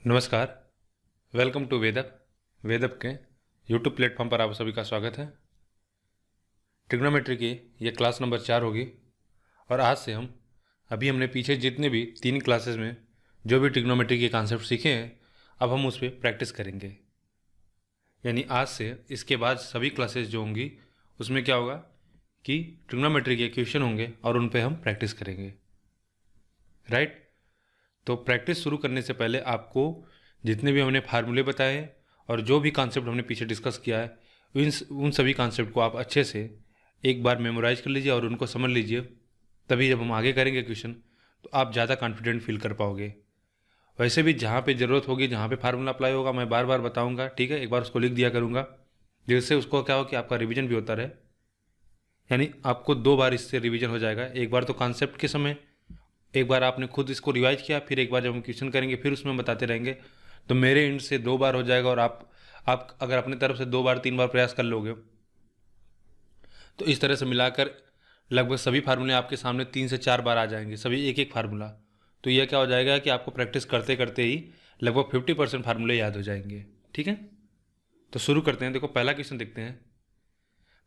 नमस्कार। Welcome to वेदप। वेदप के YouTube platform पर आप सभी का स्वागत है। ट्रिग्नोमेट्री की ये क्लास नंबर 4 होगी और आज से हमने पीछे जितने भी 3 क्लासेस में जो भी ट्रिग्नोमेट्री के कॉन्सेप्ट सीखे हैं अब हम उस पर प्रैक्टिस करेंगे। यानी आज से इसके बाद सभी क्लासेस जो होंगी उसमें क्या होगा कि ट्रिग्नोमेट्री के क्वेश्चन होंगे और उन पर हम प्रैक्टिस करेंगे। राइट। तो प्रैक्टिस शुरू करने से पहले आपको जितने भी हमने फार्मूले बताए हैं और जो भी कॉन्सेप्ट हमने पीछे डिस्कस किया है उन सभी कॉन्सेप्ट को आप अच्छे से एक बार मेमोराइज कर लीजिए और उनको समझ लीजिए। तभी जब हम आगे करेंगे क्वेश्चन तो आप ज़्यादा कॉन्फिडेंट फील कर पाओगे। वैसे भी जहाँ पे ज़रूरत होगी, जहाँ पे फार्मूला अप्लाई होगा, मैं बार बार बताऊँगा, ठीक है। एक बार उसको लिख दिया करूँगा जिससे उसको क्या हो कि आपका रिविजन भी होता रहे। यानी आपको 2 बार इससे रिविजन हो जाएगा। एक बार तो कॉन्सेप्ट के समय, एक बार आपने खुद इसको रिवाइज किया, फिर एक बार जब हम क्वेश्चन करेंगे फिर उसमें बताते रहेंगे, तो मेरे एंड से 2 बार हो जाएगा। और आप अगर अपनी तरफ से 2 बार 3 बार प्रयास कर लोगे तो इस तरह से मिलाकर लगभग सभी फार्मूले आपके सामने 3 से 4 बार आ जाएंगे, सभी एक एक फार्मूला। तो यह क्या हो जाएगा कि आपको प्रैक्टिस करते करते ही लगभग 50% फार्मूले याद हो जाएंगे। ठीक है, तो शुरू करते हैं। देखो पहला क्वेश्चन देखते हैं।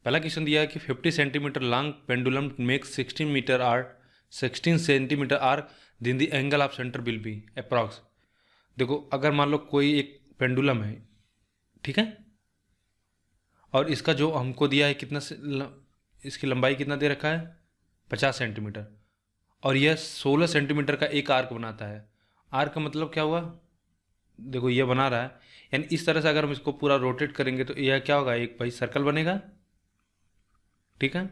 पहला क्वेश्चन दिया है कि 50 centimetre long pendulum makes 16 centimetre arc then the angle of centre will be approx. देखो अगर मान लो कोई एक पेंडुलम है, ठीक है, और इसका जो हमको दिया है कितना इसकी लंबाई कितना दे रखा है 50 सेंटीमीटर, और यह 16 सेंटीमीटर का एक आर्क बनाता है। आर्क का मतलब क्या हुआ, देखो ये बना रहा है, यानी इस तरह से अगर हम इसको पूरा रोटेट करेंगे तो यह क्या होगा, एक भाई सर्कल बनेगा। ठीक है,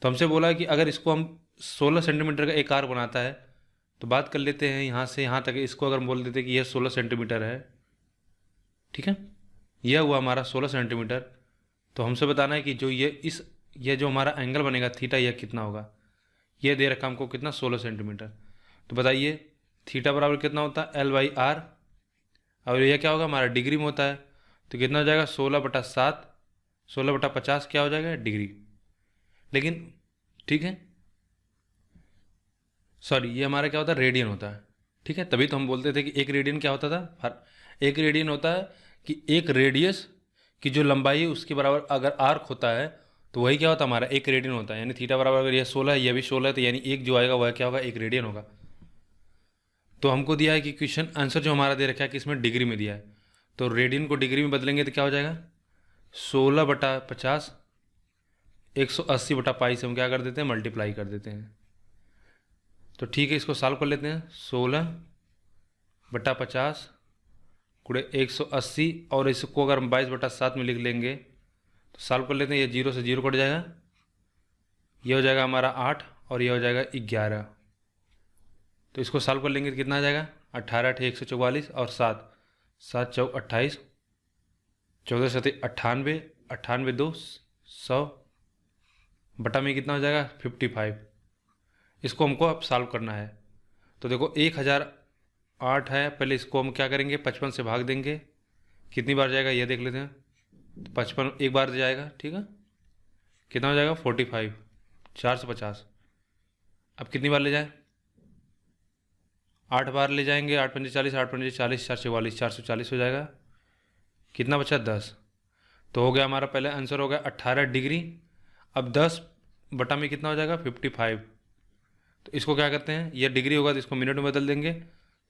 तो हमसे बोला है कि अगर इसको हम 16 सेंटीमीटर का एक आर्क बनाता है तो बात कर लेते हैं यहाँ से यहाँ तक। इसको अगर हम बोल देते कि यह 16 सेंटीमीटर है, ठीक है, यह हुआ हमारा 16 सेंटीमीटर। तो हमसे बताना है कि जो ये जो हमारा एंगल बनेगा थीटा, यह कितना होगा। यह दे रखा हमको कितना 16 सेंटीमीटर। तो बताइए थीटा बराबर कितना होता है L/R, और यह क्या होगा हमारा डिग्री में होता है। तो कितना हो जाएगा 16/7, 16/50 क्या हो जाएगा डिग्री। लेकिन ठीक है, सॉरी, ये हमारा क्या होता है रेडियन होता है। ठीक है, तभी तो हम बोलते थे कि एक रेडियन क्या होता था, एक रेडियन होता है कि एक रेडियस की जो लंबाई है उसके बराबर अगर आर्क होता है तो वही क्या होता है हमारा एक रेडियन होता है। यानी थीटा बराबर अगर यह 16 है, यह भी 16 है, तो यानी एक जो आएगा वह क्या होगा एक रेडियन होगा। तो हमको दिया है कि क्वेश्चन आंसर जो हमारा दे रखा है कि इसमें डिग्री में दिया है, तो रेडियन को डिग्री में बदलेंगे तो क्या हो जाएगा 16/50, 180/पाई से हम क्या कर देते हैं मल्टीप्लाई कर देते हैं। तो ठीक है, इसको सॉल्व कर लेते हैं। 16/50 गुणे 180, और इसको अगर हम 22/7 में लिख लेंगे तो सॉल्व कर लेते हैं। ये 0 से 0 कट जाएगा, ये हो जाएगा हमारा 8 और ये हो जाएगा 11। तो इसको सॉल्व कर लेंगे तो कितना आ जाएगा 18 × 144 और 7 7 × 28, 14 × 98, 98 2 100 बटा में कितना हो जाएगा 55। इसको हमको अब सॉल्व करना है। तो देखो 1008 है, पहले इसको हम क्या करेंगे 55 से भाग देंगे, कितनी बार जाएगा ये देख लेते हैं। तो 55 एक बार जाएगा, ठीक है, कितना हो जाएगा 45, 450। अब कितनी बार ले जाए 8 बार ले जाएंगे, 8 पंजे 40, 8 पंजे 40, 4 44, 440 हो जाएगा। कितना बचा 10। तो हो गया हमारा पहले आंसर हो गया 18 डिग्री। अब 10 बटा में कितना हो जाएगा 55। तो इसको क्या करते हैं, ये डिग्री होगा तो इसको मिनट में बदल देंगे।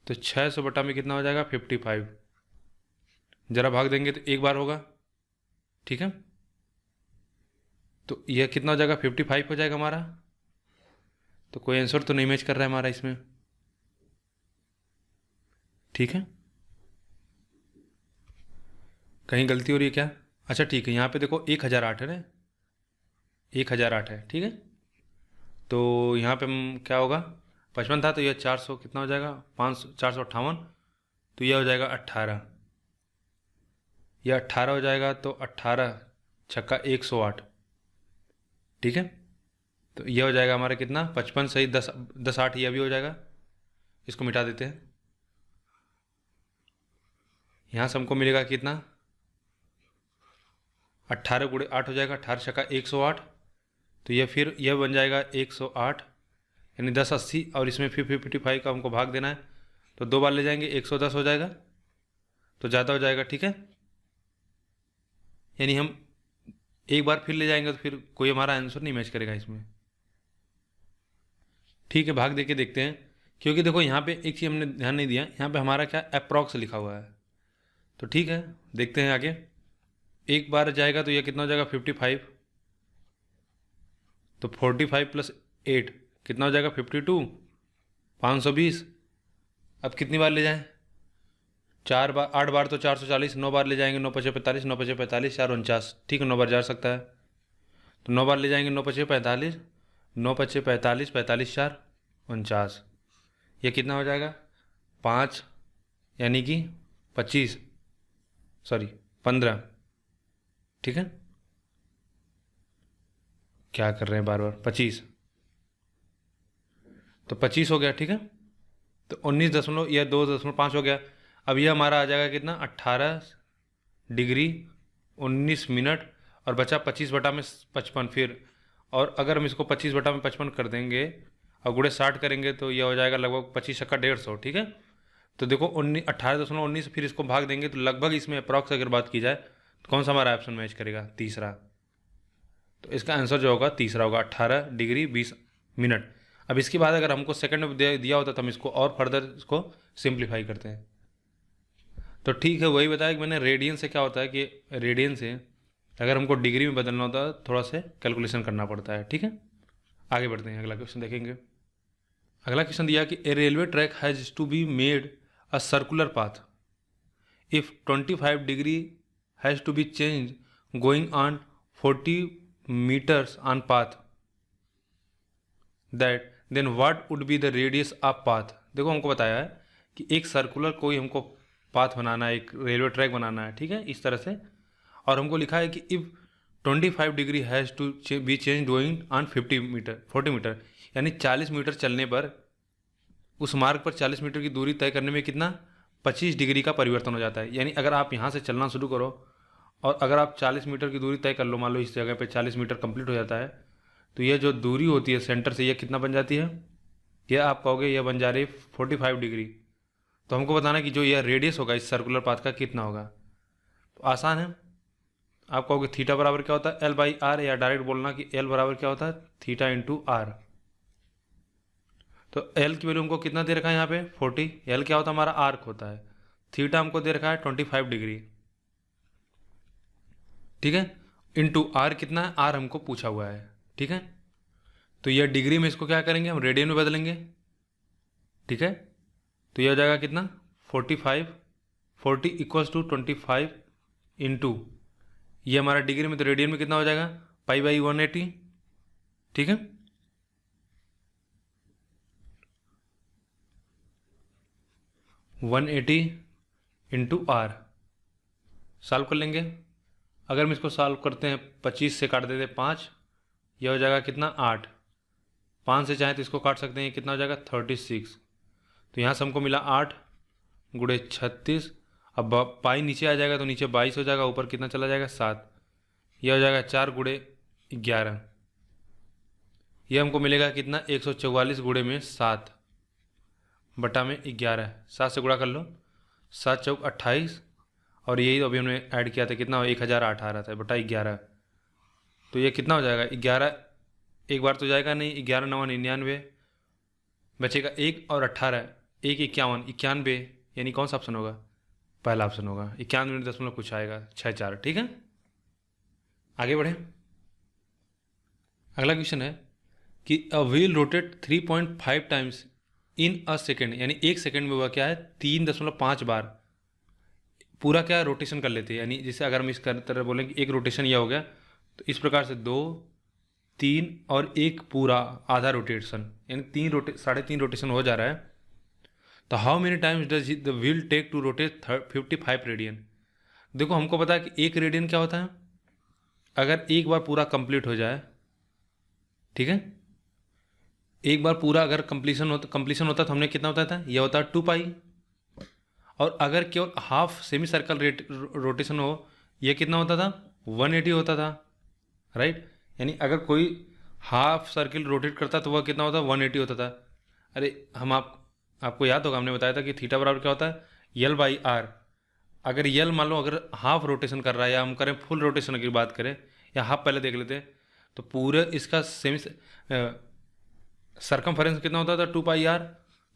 तो 600 बटा में कितना हो जाएगा 55। जरा भाग देंगे तो एक बार होगा, ठीक है, तो यह कितना हो जाएगा 55 हो जाएगा हमारा। तो कोई आंसर तो नहीं मैच कर रहा है हमारा इसमें, ठीक है, कहीं गलती हो रही है क्या। अच्छा ठीक है, यहाँ पे देखो 1008 है ना, 1008 है, ठीक है। तो यहाँ पे हम क्या होगा 55 था तो यह 400 कितना हो जाएगा 500 458, तो यह हो जाएगा 18, यह 18 हो जाएगा। तो 18 छक्का 108, ठीक है। तो यह हो जाएगा हमारा कितना 55 सही 10 8, यह भी हो जाएगा। इसको मिटा देते हैं, यहाँ से हमको मिलेगा कितना 18 गुणे 8 हो जाएगा, 18 छक्का 108। तो यह फिर यह बन जाएगा 108, यानी 10 80, और इसमें फिर 55 का हमको भाग देना है। तो 2 बार ले जाएंगे 110 हो जाएगा, तो ज़्यादा हो जाएगा, ठीक है। यानी हम एक बार फिर ले जाएंगे तो फिर कोई हमारा आंसर नहीं मैच करेगा इसमें, ठीक है। भाग दे के देखते हैं, क्योंकि देखो यहाँ पे एक चीज़ हमने ध्यान नहीं दिया, यहाँ पे हमारा क्या अप्रॉक्स लिखा हुआ है। तो ठीक है, देखते हैं आगे। एक बार जाएगा तो यह कितना हो जाएगा 55, तो 45 + 8 कितना हो जाएगा 52, 520। अब कितनी बार ले जाएं, 4 बार, 8 बार तो 440, 9 बार ले जाएंगे 9 × 5 = 45, 9 × 5 = 45, 4 × 49, ठीक है, 9 बार जा सकता है। तो 9 बार ले जाएंगे 9 × 5 = 45, 9 × 5 = 45, 45 × 4 = 49। ये कितना हो जाएगा 5, यानी कि 25, सॉरी 15, ठीक है। क्या कर रहे हैं बार बार, 25, तो 25 हो गया, ठीक है। तो 19 दशमलव या 2.5 हो गया। अब यह हमारा आ जाएगा कितना 18 डिग्री 19 मिनट, और बचा 25/55 फिर। और अगर हम इसको 25/55 कर देंगे और गुणे 60 करेंगे तो यह हो जाएगा लगभग 25 × 150, ठीक है। तो देखो 18.19, फिर इसको भाग देंगे तो लगभग इसमें अप्रॉक्स अगर बात की जाए तो कौन सा हमारा ऑप्शन मैच करेगा, तीसरा। तो इसका आंसर जो होगा तीसरा होगा, 18 डिग्री 20 मिनट। अब इसके बाद अगर हमको सेकंड में दिया होता तो हम इसको और फर्दर इसको सिंप्लीफाई करते हैं। तो ठीक है, वही बताया कि मैंने रेडियन से क्या होता है कि रेडियन से अगर हमको डिग्री में बदलना होता है थोड़ा से कैलकुलेशन करना पड़ता है, ठीक है। आगे बढ़ते हैं, अगला क्वेश्चन देखेंगे। अगला क्वेश्चन दिया कि a railway track has to be made a circular path if 25 degree has to be change going on 40 metres on path that then what would be the radius of path. देखो हमको बताया है कि एक circular कोई हमको path बनाना है, एक रेलवे ट्रैक बनाना है, ठीक है, इस तरह से। और हमको लिखा है कि if 25 degree has to be change going on 40 metre, यानी 40 मीटर चलने पर उस मार्ग पर 40 मीटर की दूरी तय करने में कितना 25 डिग्री का परिवर्तन हो जाता है। यानी अगर आप यहाँ से चलना शुरू करो और अगर आप 40 मीटर की दूरी तय कर लो, मान लो इस जगह पे 40 मीटर कंप्लीट हो जाता है, तो यह जो दूरी होती है सेंटर से, यह कितना बन जाती है, यह आप कहोगे यह बन जा रही है 45 डिग्री। तो हमको बताना है कि जो यह रेडियस होगा इस सर्कुलर पाथ का कितना होगा। तो आसान है, आप कहोगे थीटा बराबर क्या होता है L/R, या डायरेक्ट बोलना कि L बराबर क्या होता है थीटा × R। तो L की वैल्यू हमको कितना दे रखा है यहाँ पे 40, L क्या होता है हमारा आर्क होता है, थीटा हमको दे रखा है 25 डिग्री, ठीक है, इंटू R कितना है, R हमको पूछा हुआ है, ठीक है। तो यह डिग्री में इसको क्या करेंगे हम रेडियन में बदलेंगे, ठीक है। तो यह हो जाएगा कितना 45, 40 = 25 इंटू ये हमारा डिग्री में, तो रेडियन में कितना हो जाएगा π/180, ठीक है। (180 × R) सॉल्व कर लेंगे। अगर हम इसको सॉल्व करते हैं 25 से काट देते हैं 5, यह हो जाएगा कितना 8, 5 से चाहे तो इसको काट सकते हैं, कितना हो जाएगा 36। तो यहाँ से हमको मिला 8 × 36, अब पाई नीचे आ जाएगा तो नीचे 22 हो जाएगा, ऊपर कितना चला जाएगा 7, यह हो जाएगा 4 × 11, यह हमको मिलेगा कितना 144 × 7 बटा में 11, 7 से गुणा कर लो, 7 × 4 = 28, और यही तो अभी हमने ऐड किया था कितना 1008 आ रहा था बटा 11। तो ये कितना हो जाएगा 11, एक बार तो जाएगा नहीं, 11 × 9 = 99, बचेगा 1 और 18, 1 × 51 = 91, यानी कौन सा ऑप्शन होगा, पहला ऑप्शन होगा, 91 कुछ आएगा 64, ठीक है। आगे बढ़े, अगला क्वेश्चन है कि a wheel rotate 3.5 times in a second, यानी एक सेकेंड में हुआ क्या है 3.5 बार पूरा क्या रोटेशन कर लेते हैं। यानी जैसे अगर हम इस तरह बोलें कि एक रोटेशन यह हो गया, तो इस प्रकार से 2, 3 और एक पूरा आधा रोटेशन, यानी 3.5 रोटेशन हो जा रहा है। तो how many times does the wheel take to rotate 55 radian. देखो हमको पता है कि एक रेडियन क्या होता है, अगर एक बार पूरा कंप्लीट हो जाए, ठीक है, एक बार पूरा अगर कंप्लीशन होता तो हमने कितना होता था, यह होता है 2π। और अगर केवल हाफ सेमी सर्कल रोटेशन हो, यह कितना होता था 180 होता था, राइट। यानी अगर कोई हाफ सर्किल रोटेट करता तो वह कितना होता 180 होता था। अरे हम आप आपको याद होगा हमने बताया था कि थीटा बराबर क्या होता है, यल बाई आर। अगर यल मान लो अगर हाफ रोटेशन कर रहा है, या हम करें फुल रोटेशन की बात करें, या हाफ पहले देख लेते हैं, तो पूरे इसका सेमी सरकमफेरेंस कितना होता था, 2 पाई आर।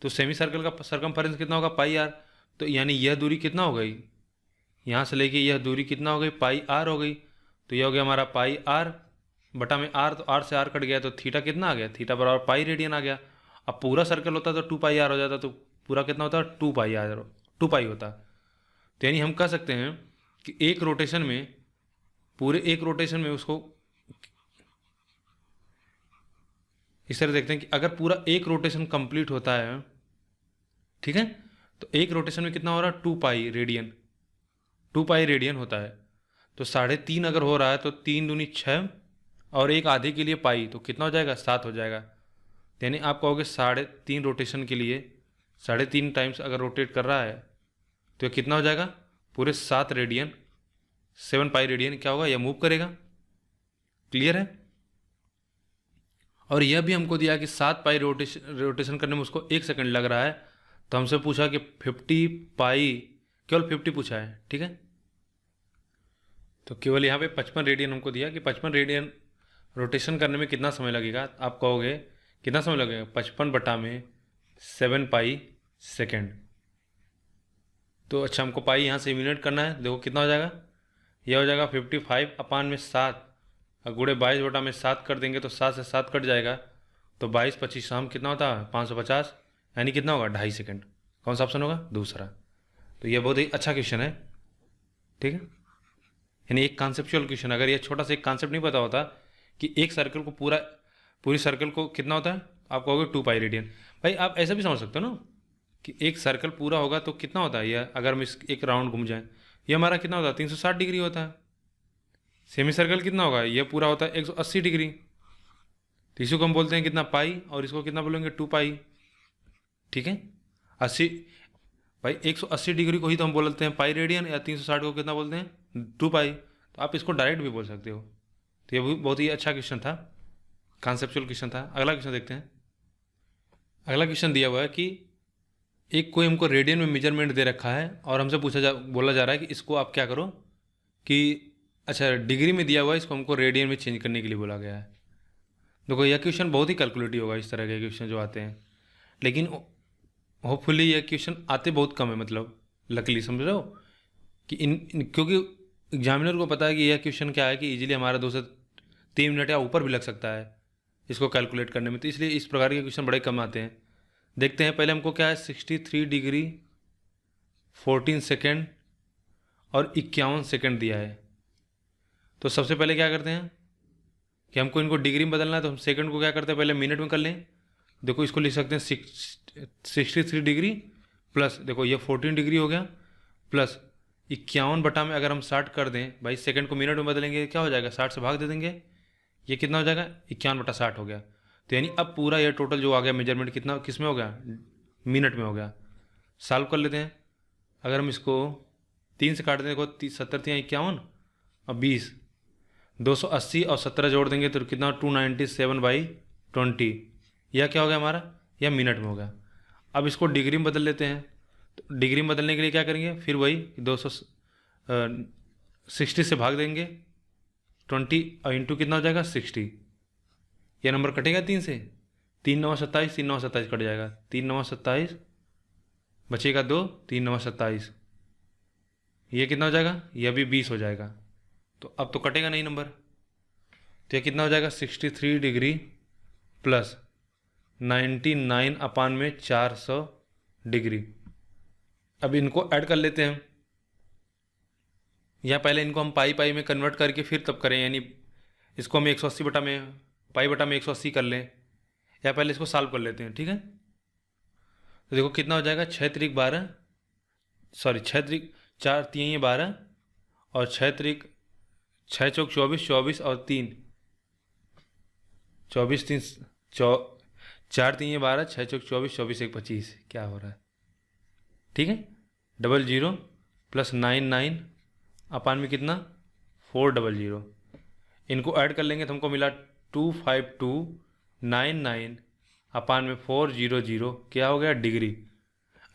तो सेमी सर्कल का सरकमफेरेंस कितना होगा, पाई आर। तो यानी यह दूरी कितना हो गई, यहाँ से लेके यह दूरी कितना हो गई, पाई आर हो गई। तो यह हो गया हमारा पाई आर बटा में आर, तो आर से आर कट गया, तो थीटा कितना आ गया, थीटा बराबर पाई रेडियन आ गया। अब पूरा सर्कल होता तो 2 पाई आर हो जाता, तो पूरा कितना होता, 2 पाई आर, 2 पाई होता। तो यानी हम कह सकते हैं कि एक रोटेशन में, पूरे एक रोटेशन में उसको इस तरह देखते हैं कि अगर पूरा एक रोटेशन कंप्लीट होता है, ठीक है, तो एक रोटेशन में कितना हो रहा है, 2 पाई रेडियन, 2 पाई रेडियन होता है। तो 3.5 अगर हो रहा है तो 3 दूनी 6, और एक आधे के लिए पाई, तो कितना हो जाएगा, 7 हो जाएगा। यानी आप कहोगे 3.5 रोटेशन के लिए 3.5 टाइम्स अगर रोटेट कर रहा है तो ये कितना हो जाएगा, पूरे 7 रेडियन, 7 पाई रेडियन क्या होगा, यह मूव करेगा। क्लियर है। और यह भी हमको दिया कि 7 पाई रोटेशन करने में उसको 1 सेकंड लग रहा है। तो हमसे पूछा कि 50 पाई, केवल 50 पूछा है, ठीक है। तो केवल यहाँ पे 55 रेडियन हमको दिया कि 55 रेडियन रोटेशन करने में कितना समय लगेगा। आप कहोगे कितना समय लगेगा, 55 बटा में 7 पाई सेकेंड। तो अच्छा हमको पाई यहाँ से मिनट करना है, देखो कितना हो जाएगा, यह हो जाएगा 55 अपान में 7, गुणे 22 बटा में 7 कर देंगे तो 7 से 7 कट जाएगा, तो 22 25 शाम कितना होता है, 550, यानी कितना होगा, 2.5 सेकेंड। कौन सा ऑप्शन होगा, दूसरा। तो यह बहुत ही अच्छा क्वेश्चन है, ठीक है। यानी एक कॉन्सेप्चुअल क्वेश्चन, अगर ये छोटा सा एक कॉन्सेप्ट नहीं पता होता कि एक सर्कल को पूरी सर्कल को कितना होता है, आप कहोगे 2 पाई रेडियन। भाई आप ऐसा भी समझ सकते हो ना कि एक सर्कल पूरा होगा तो कितना होता है, यह अगर हम इस एक राउंड घूम जाएं, ये हमारा कितना होता है, 360 डिग्री होता है। सेमी सर्कल कितना होगा, ये पूरा होता है 180 डिग्री। तो इसको हम बोलते हैं कितना, पाई, और इसको कितना बोलेंगे, 2 पाई, ठीक है। 80, भाई 180 डिग्री को ही तो हम बोलते हैं पाई रेडियन, या 360 को कितना बोलते हैं, 2 पाई। तो आप इसको डायरेक्ट भी बोल सकते हो। तो ये भी बहुत ही अच्छा क्वेश्चन था, कॉन्सेप्चुअल क्वेश्चन था। अगला क्वेश्चन देखते हैं। अगला क्वेश्चन दिया हुआ है कि एक कोई हमको रेडियन में मेजरमेंट दे रखा है, और हमसे बोला जा रहा है कि इसको आप क्या करो कि, अच्छा डिग्री में दिया हुआ है, इसको हमको रेडियन में चेंज करने के लिए बोला गया है। देखो यह क्वेश्चन बहुत ही कैलकुलेटिव होगा, इस तरह के क्वेश्चन जो आते हैं, लेकिन होपफुली यह क्वेश्चन आते बहुत कम है, मतलब लकीली समझ रहे हो कि क्योंकि एग्जामिनर को पता है कि यह क्वेश्चन क्या है, कि इजीली हमारा 2 से 3 मिनट या ऊपर भी लग सकता है इसको कैलकुलेट करने में, तो इसलिए इस प्रकार के क्वेश्चन बड़े कम आते हैं। देखते हैं पहले हमको क्या है, 63 डिग्री 14 सेकेंड और 51 सेकेंड दिया है। तो सबसे पहले क्या करते हैं कि हमको इनको डिग्री में बदलना है, तो हम सेकंड को क्या करते हैं, पहले मिनट में कर लें। देखो इसको लिख सकते हैं 63 डिग्री प्लस, देखो ये 14 डिग्री हो गया, प्लस 51 बटा में अगर हम 60 कर दें, भाई सेकंड को मिनट में बदलेंगे क्या हो जाएगा, 60 से भाग दे देंगे, ये कितना हो जाएगा, 51 बटा 60 हो गया। तो यानी अब पूरा ये टोटल जो आ गया मेजरमेंट कितना किस में हो गया, मिनट में हो गया। सॉल्व कर लेते हैं। अगर हम इसको 3 से काट दें, देखो 70 3 51 और 20, 280 और 17 जोड़ देंगे तो कितना, 297/20। यह क्या हो गया हमारा, यह मिनट में हो गया। अब इसको डिग्री में बदल लेते हैं। तो डिग्री में बदलने के लिए क्या करेंगे, फिर वही 260 से भाग देंगे 20 और इंटू कितना हो जाएगा, 60। यह नंबर कटेगा 3 से, 3 9 27, 3 9 27 कट जाएगा, 3 9 27 बचेगा 2, 3 9 27, ये कितना हो जाएगा, यह भी 20 हो जाएगा। तो अब तो कटेगा नहीं नंबर, तो यह कितना हो जाएगा, 63 डिग्री प्लस 99 अपान में 400 डिग्री। अब इनको ऐड कर लेते हैं, या पहले इनको हम पाई पाई में कन्वर्ट करके फिर तब करें, यानी इसको हम 180 बटा में पाई बटा में 180 कर लें, या पहले इसको सॉल्व कर लेते हैं, ठीक है। तो देखो कितना हो जाएगा, 6 त्रिक 12, सॉरी 6 त्रिक 4 3 12, और 6 त्रिक 6 चौक 24, 24 और 3 24 3 4 3 12, 6 चौक 24, 24 1 25, क्या हो रहा है, ठीक है। 00 प्लस 99 अपान में कितना, 400। इनको ऐड कर लेंगे तो हमको मिला 25299 अपान में 400, क्या हो गया, डिग्री।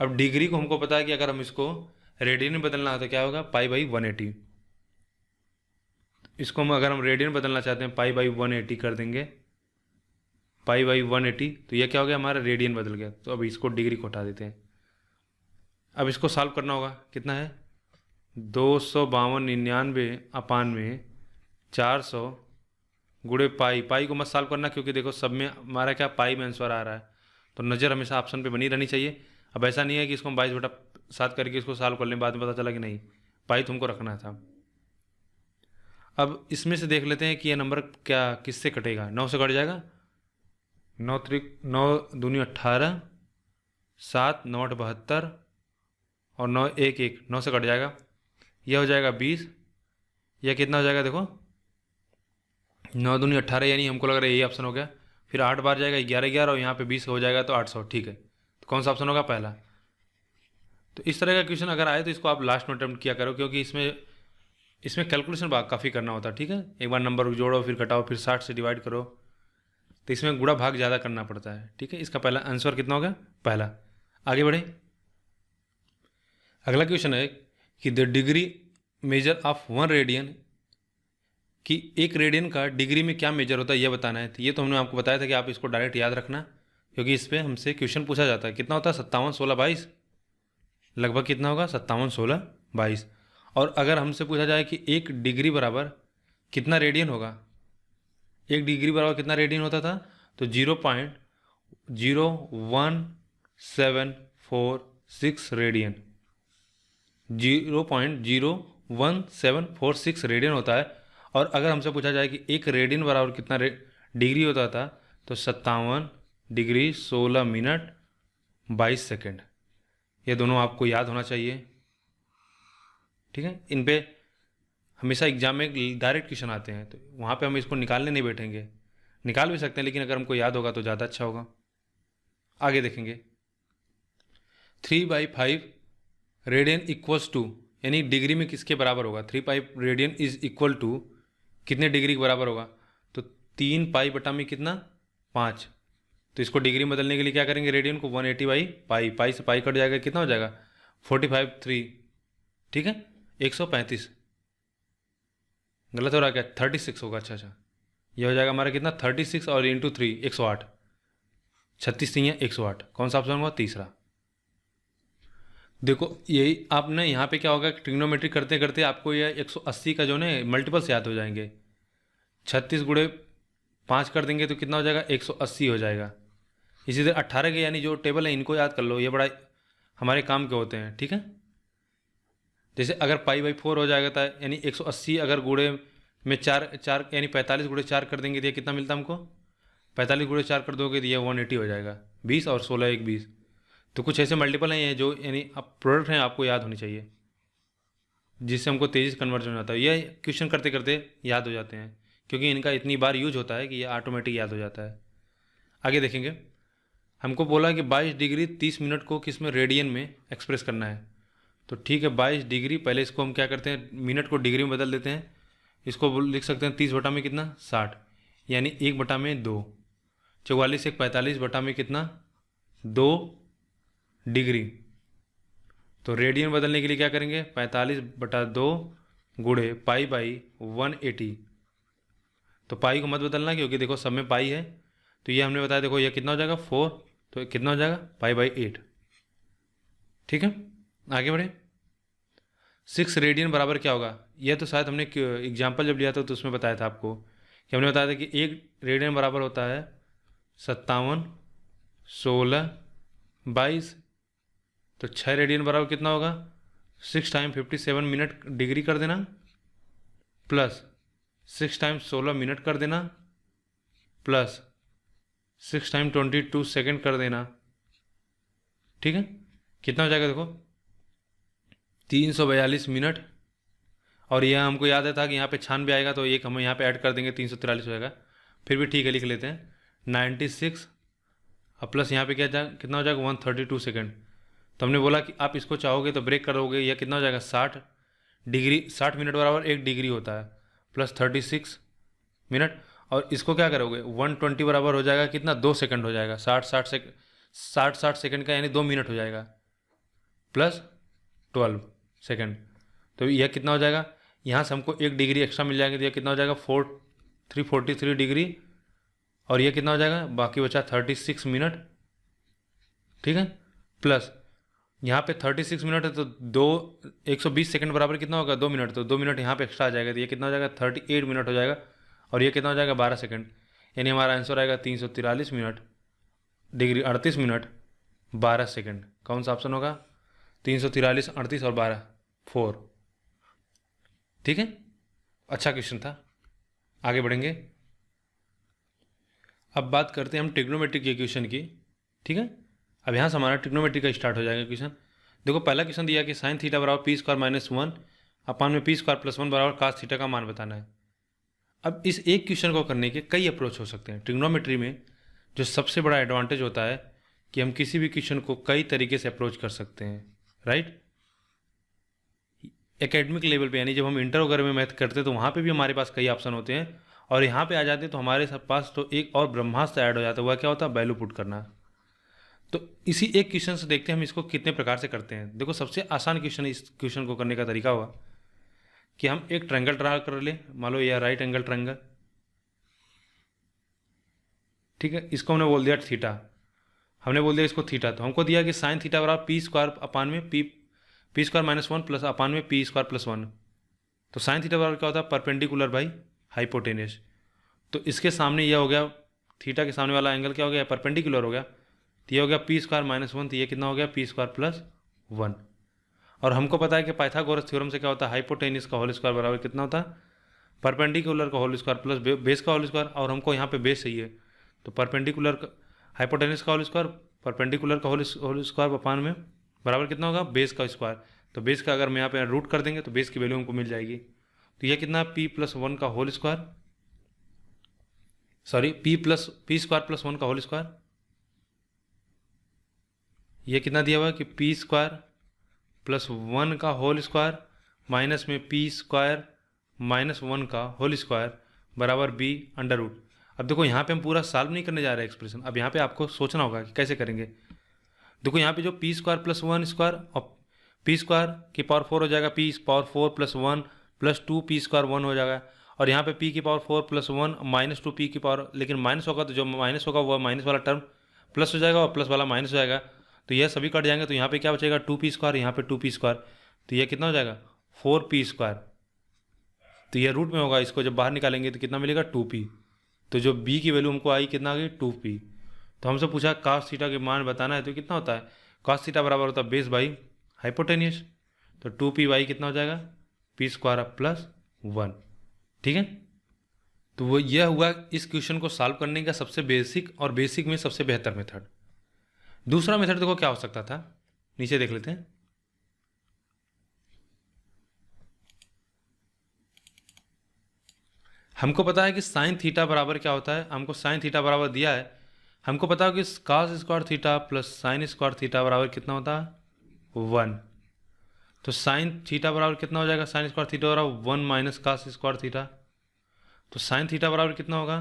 अब डिग्री को हमको पता है कि अगर हम इसको रेडियन में बदलना है तो क्या होगा, पाई बाई 180। इसको हम अगर हम रेडियन बदलना चाहते हैं पाई बाई 180 कर देंगे, पाई बाई 180, तो ये क्या हो गया हमारा रेडियन बदल गया। तो अब इसको डिग्री को हटा देते हैं। अब इसको सॉल्व करना होगा, कितना है 252 अपान में 400 गुणे पाई। पाई को मत सॉल्व करना क्योंकि देखो सब में हमारा क्या पाई में आंसर आ रहा है, तो नज़र हमेशा ऑप्शन पे बनी रहनी चाहिए। अब ऐसा नहीं है कि इसको हम 22/7 करके इसको सॉल्व कर लें, बाद में पता चला कि नहीं पाई तुमको रखना था। अब इसमें से देख लेते हैं कि यह नंबर क्या किससे कटेगा, 9 से कट जाएगा, 9 दूनी 18, 7 9 8 72 और 9 1 1, 9 से कट जाएगा, यह हो जाएगा 20। यह कितना हो जाएगा देखो 9 दूनी 18, यानी हमको लग रहा है यही ऑप्शन हो गया। फिर 8 बार जाएगा 11 11 और यहाँ पे 20 हो जाएगा तो 800, ठीक है। तो कौन सा ऑप्शन होगा, पहला। तो इस तरह का क्वेश्चन अगर आए तो इसको आप लास्ट में अटेम्प्ट किया करो, क्योंकि इसमें कैलकुलेशन काफ़ी करना होता है, ठीक है। एक बार नंबर जोड़ो फिर घटाओ फिर 60 से डिवाइड करो, तो इसमें गुणा भाग ज़्यादा करना पड़ता है, ठीक है। इसका पहला आंसर कितना होगा, पहला। आगे बढ़े, अगला क्वेश्चन है कि the degree measure of 1 radian, कि 1 रेडियन का डिग्री में क्या मेजर होता है यह बताना है। तो ये तो हमने आपको बताया था कि आप इसको डायरेक्ट याद रखना, क्योंकि इस पर हमसे क्वेश्चन पूछा जाता है। कितना होता है 57 16 22, लगभग कितना होगा 57 16 22। और अगर हमसे पूछा जाए कि 1 डिग्री बराबर कितना रेडियन होगा, 1 डिग्री बराबर कितना रेडियन होता था, तो 0.01746 रेडियन, 0.01746 रेडियन होता है। और अगर हमसे पूछा जाए कि 1 रेडियन बराबर कितना डिग्री होता था, तो 57 डिग्री 16 मिनट 22 सेकेंड। ये दोनों आपको याद होना चाहिए, ठीक है। इन पे हमेशा एग्जाम में डायरेक्ट क्वेश्चन आते हैं, तो वहाँ पे हम इसको निकालने नहीं बैठेंगे, निकाल भी सकते हैं, लेकिन अगर हमको याद होगा तो ज़्यादा अच्छा होगा। आगे देखेंगे, 3/5 रेडियन इक्वल्स टू, यानी डिग्री में किसके बराबर होगा, 3 pi radian is equal to कितने डिग्री के बराबर होगा, तो 3 पाई बटा में कितना 5। तो इसको डिग्री में बदलने के लिए क्या करेंगे, रेडियन को 180/पाई, पाई से पाई कट जाएगा, कितना हो जाएगा 45 3, ठीक है 135। गलत हो रहा क्या, 36 होगा, अच्छा ये हो जाएगा हमारा कितना 36 और इंटू 3 108, 36 नहीं है 108। कौन सा ऑप्शन होगा, तीसरा। देखो यही आपने यहाँ पे क्या होगा, ट्रिग्नोमेट्री करते करते आपको यह 180 का जो है मल्टीपल्स याद हो जाएंगे। 36 गुणे 5 कर देंगे तो कितना हो जाएगा 180 हो जाएगा। इसी तरह 18 के यानी जो टेबल है इनको याद कर लो, ये बड़ा हमारे काम के होते हैं, ठीक है। जैसे अगर पाई/4 हो जाएगा था, यानी 180 अगर गुणे में 4 यानी 45 गुणे 4 कर देंगे तो ये कितना मिलता हमको, 45 गुणे 4 कर दोगे तो ये 180 हो जाएगा, 20 और 16 1 20। तो कुछ ऐसे मल्टीपल हैं जो यानी अब प्रोडक्ट हैं आपको याद होनी चाहिए, जिससे हमको तेज़ी से कन्वर्जन हो जाता है। ये क्वेश्चन करते करते याद हो जाते हैं, क्योंकि इनका इतनी बार यूज होता है कि ये ऑटोमेटिक याद हो जाता है। आगे देखेंगे, हमको बोला कि 22 डिग्री 30 मिनट को किस में रेडियन में एक्सप्रेस करना है। तो ठीक है 22 डिग्री, पहले इसको हम क्या करते हैं मिनट को डिग्री में बदल देते हैं। इसको लिख सकते हैं 30 बटा में कितना 60, यानी 1 बटा में 2, 44 1 45 बटा में कितना 2 डिग्री। तो रेडियन बदलने के लिए क्या करेंगे 45 बटा 2 गुणे पाई/180। तो पाई को मत बदलना क्योंकि देखो सब में पाई है, तो ये हमने बताया देखो ये कितना हो जाएगा 4, तो कितना हो जाएगा पाई/8, ठीक है। आगे बढ़े, 6 रेडियन बराबर क्या होगा, यह तो शायद हमने एग्जाम्पल जब लिया था तो उसमें बताया था आपको कि हमने बताया था कि 1 रेडियन बराबर होता है 57 16 22। तो 6 रेडियन बराबर कितना होगा 6 टाइम 57 मिनट डिग्री कर देना, प्लस 6 टाइम 16 मिनट कर देना, प्लस 6 टाइम 22 सेकेंड कर देना, ठीक है। कितना हो जाएगा देखो 342 मिनट। और यह हमको याद है था कि यहाँ पे 96 आएगा, तो एक हम यहाँ पे ऐड कर देंगे 343 हो जाएगा, फिर भी ठीक है लिख लेते हैं 96 और प्लस यहाँ पे कितना हो जाएगा 132 सेकेंड। तो हमने बोला कि आप इसको चाहोगे तो ब्रेक करोगे, यह कितना हो जाएगा 60 डिग्री, 60 मिनट बराबर 1 डिग्री होता है, प्लस 36 मिनट। और इसको क्या करोगे 120 बराबर हो जाएगा कितना 2 सेकंड हो जाएगा, 60 सेकंड का यानी 2 मिनट हो जाएगा। Plus 12 second. तो यह कितना हो जाएगा, यहाँ से हमको 1 डिग्री एक्स्ट्रा मिल जाएगा, तो यह कितना हो जाएगा 343 डिग्री, और यह कितना हो जाएगा, बाकी बचा 36 मिनट। ठीक है, प्लस यहाँ पे 36 मिनट है तो 120 सेकंड बराबर कितना होगा, 2 मिनट, तो 2 मिनट यहाँ पे एक्स्ट्रा आ जाएगा, तो ये कितना हो जाएगा 38 मिनट हो जाएगा, और ये कितना हो जाएगा 12 सेकंड। यानी हमारा आंसर आएगा 343 मिनट डिग्री 38 मिनट 12 सेकंड। कौन सा ऑप्शन होगा, 343, 38 और 12, 4। ठीक है, अच्छा क्वेश्चन था। आगे बढ़ेंगे, अब बात करते हैं हम ट्रिग्नोमेट्री के क्वेश्चन की। ठीक है, अब यहाँ से हमारा ट्रिग्नोमेट्री का स्टार्ट हो जाएगा क्वेश्चन। देखो पहला क्वेश्चन दिया कि साइन थीटा बराबर पी स्क्वायर माइनस 1 अपान में पी स्क्वायर प्लस 1 बराबर कास थीटा का मान बताना है। अब इस एक क्वेश्चन को करने के कई अप्रोच हो सकते हैं। ट्रिग्नोमेट्री में जो सबसे बड़ा एडवांटेज होता है कि हम किसी भी क्वेश्चन को कई तरीके से अप्रोच कर सकते हैं, राइट। एकेडमिक लेवल पे यानी जब हम इंटर वगैरह में मैथ करते हैं तो वहाँ पे भी हमारे पास कई ऑप्शन होते हैं, और यहाँ पे आ जाते हैं तो हमारे पास तो एक और ब्रह्मास्त्र ऐड हो जाता है। वह क्या होता है, वैल्यू पुट करना। तो इसी एक क्वेश्चन से देखते हैं हम इसको कितने प्रकार से करते हैं। देखो सबसे आसान क्वेश्चन इस क्वेश्चन को करने का तरीका हुआ कि हम एक ट्रायंगल ड्रा कर ले, मान लो यह राइट एंगल ट्रायंगल। ठीक है, इसको हमने बोल दिया थीटा, हमने बोल दिया इसको थीटा, तो हमको दिया कि साइन थीटा बराबर पी स्क्वायर अपान में पी स्क्वायर माइनस 1 प्लस अपान में पी स्क्वायर प्लस 1। तो साइन थीटा बराबर क्या होता है, परपेंडिकुलर बाई हाइपोटेनियस। तो इसके सामने यह हो गया, थीटा के सामने वाला एंगल क्या हो गया, परपेंडिकुलर हो गया, तो ये हो गया पी स्क्वायर माइनस 1, तो ये कितना हो गया पी स्क्वायर प्लस 1। और हमको पता है कि पाइथागोरस थ्योरम से क्या होता है, हाइपोटेनियस का होल स्क्वायर बराबर कितना होता है, परपेंडिकुलर का होल स्क्वायर प्लस बेस का होल स्क्वायर, और हमको यहाँ पे बेस चाहिए तो परपेंडिकुलर हाइपोटेनियस का होल स्क्वायर परपेंडिकुलर का होल स्क्वायर अपान में बराबर कितना होगा, बेस का स्क्वायर। तो बेस का अगर हम यहाँ पे रूट कर देंगे तो बेस की वैल्यू हमको मिल जाएगी। तो यह कितना पी प्लस 1 का whole square, sorry P square plus 1 का होल स्क्वायर, ये कितना दिया हुआ है कि पी स्क्वायर प्लस 1 का होल स्क्वायर माइनस में पी स्क्वायर माइनस 1 का होल स्क्वायर बराबर बी अंडर रूट। अब देखो यहाँ पे हम पूरा सॉल्व नहीं करने जा रहे हैं एक्सप्रेशन, अब यहाँ पे आपको सोचना होगा कि कैसे करेंगे। देखो यहाँ पे जो पी स्क्वायर प्लस 1 स्क्वायर और पी स्क्वायर की पावर 4 हो जाएगा, P power 4 plus 1 plus 2 P square 1 हो जाएगा, और यहाँ पे पी की पावर 4 प्लस 1 माइनस 2 पी की पावर, लेकिन माइनस होगा तो जो माइनस होगा वह माइनस वाला टर्म प्लस हो जाएगा और प्लस वाला माइनस हो जाएगा, तो यह सभी कट जाएंगे। तो यहाँ पे क्या बचेगा 2 पी स्क्वायर, यहाँ पे 2 पी स्क्वायर, तो यह कितना हो जाएगा 4 पी स्क्वायर। तो यह रूट में होगा, इसको जब बाहर निकालेंगे तो कितना मिलेगा 2 पी। तो जो बी की वैल्यू हमको आई कितना आ गई 2 पी। तो हमसे पूछा कास थीटा के मान बताना है, तो कितना होता है, कास थीटा बराबर होता है बेस बाई हाइपोटेनियस, तो 2 पी वाई कितना हो जाएगा पी स्क्वायर प्लस 1। ठीक है, तो वो यह हुआ इस क्वेश्चन को सॉल्व करने का सबसे बेसिक और बेसिक में सबसे बेहतर मेथड। दूसरा मेथड देखो क्या हो सकता था, नीचे देख लेते हैं। हमको पता है कि साइन थीटा बराबर क्या होता है, हमको साइन थीटा बराबर दिया है, हमको पता है कि cos square theta plus sine square theta बराबर कितना होता है 1। तो साइन थीटा बराबर कितना हो जाएगा, साइन स्क्वायर थीटा बराबर 1 माइनस कास स्क्वायर थीटा, तो साइन थीटा बराबर कितना होगा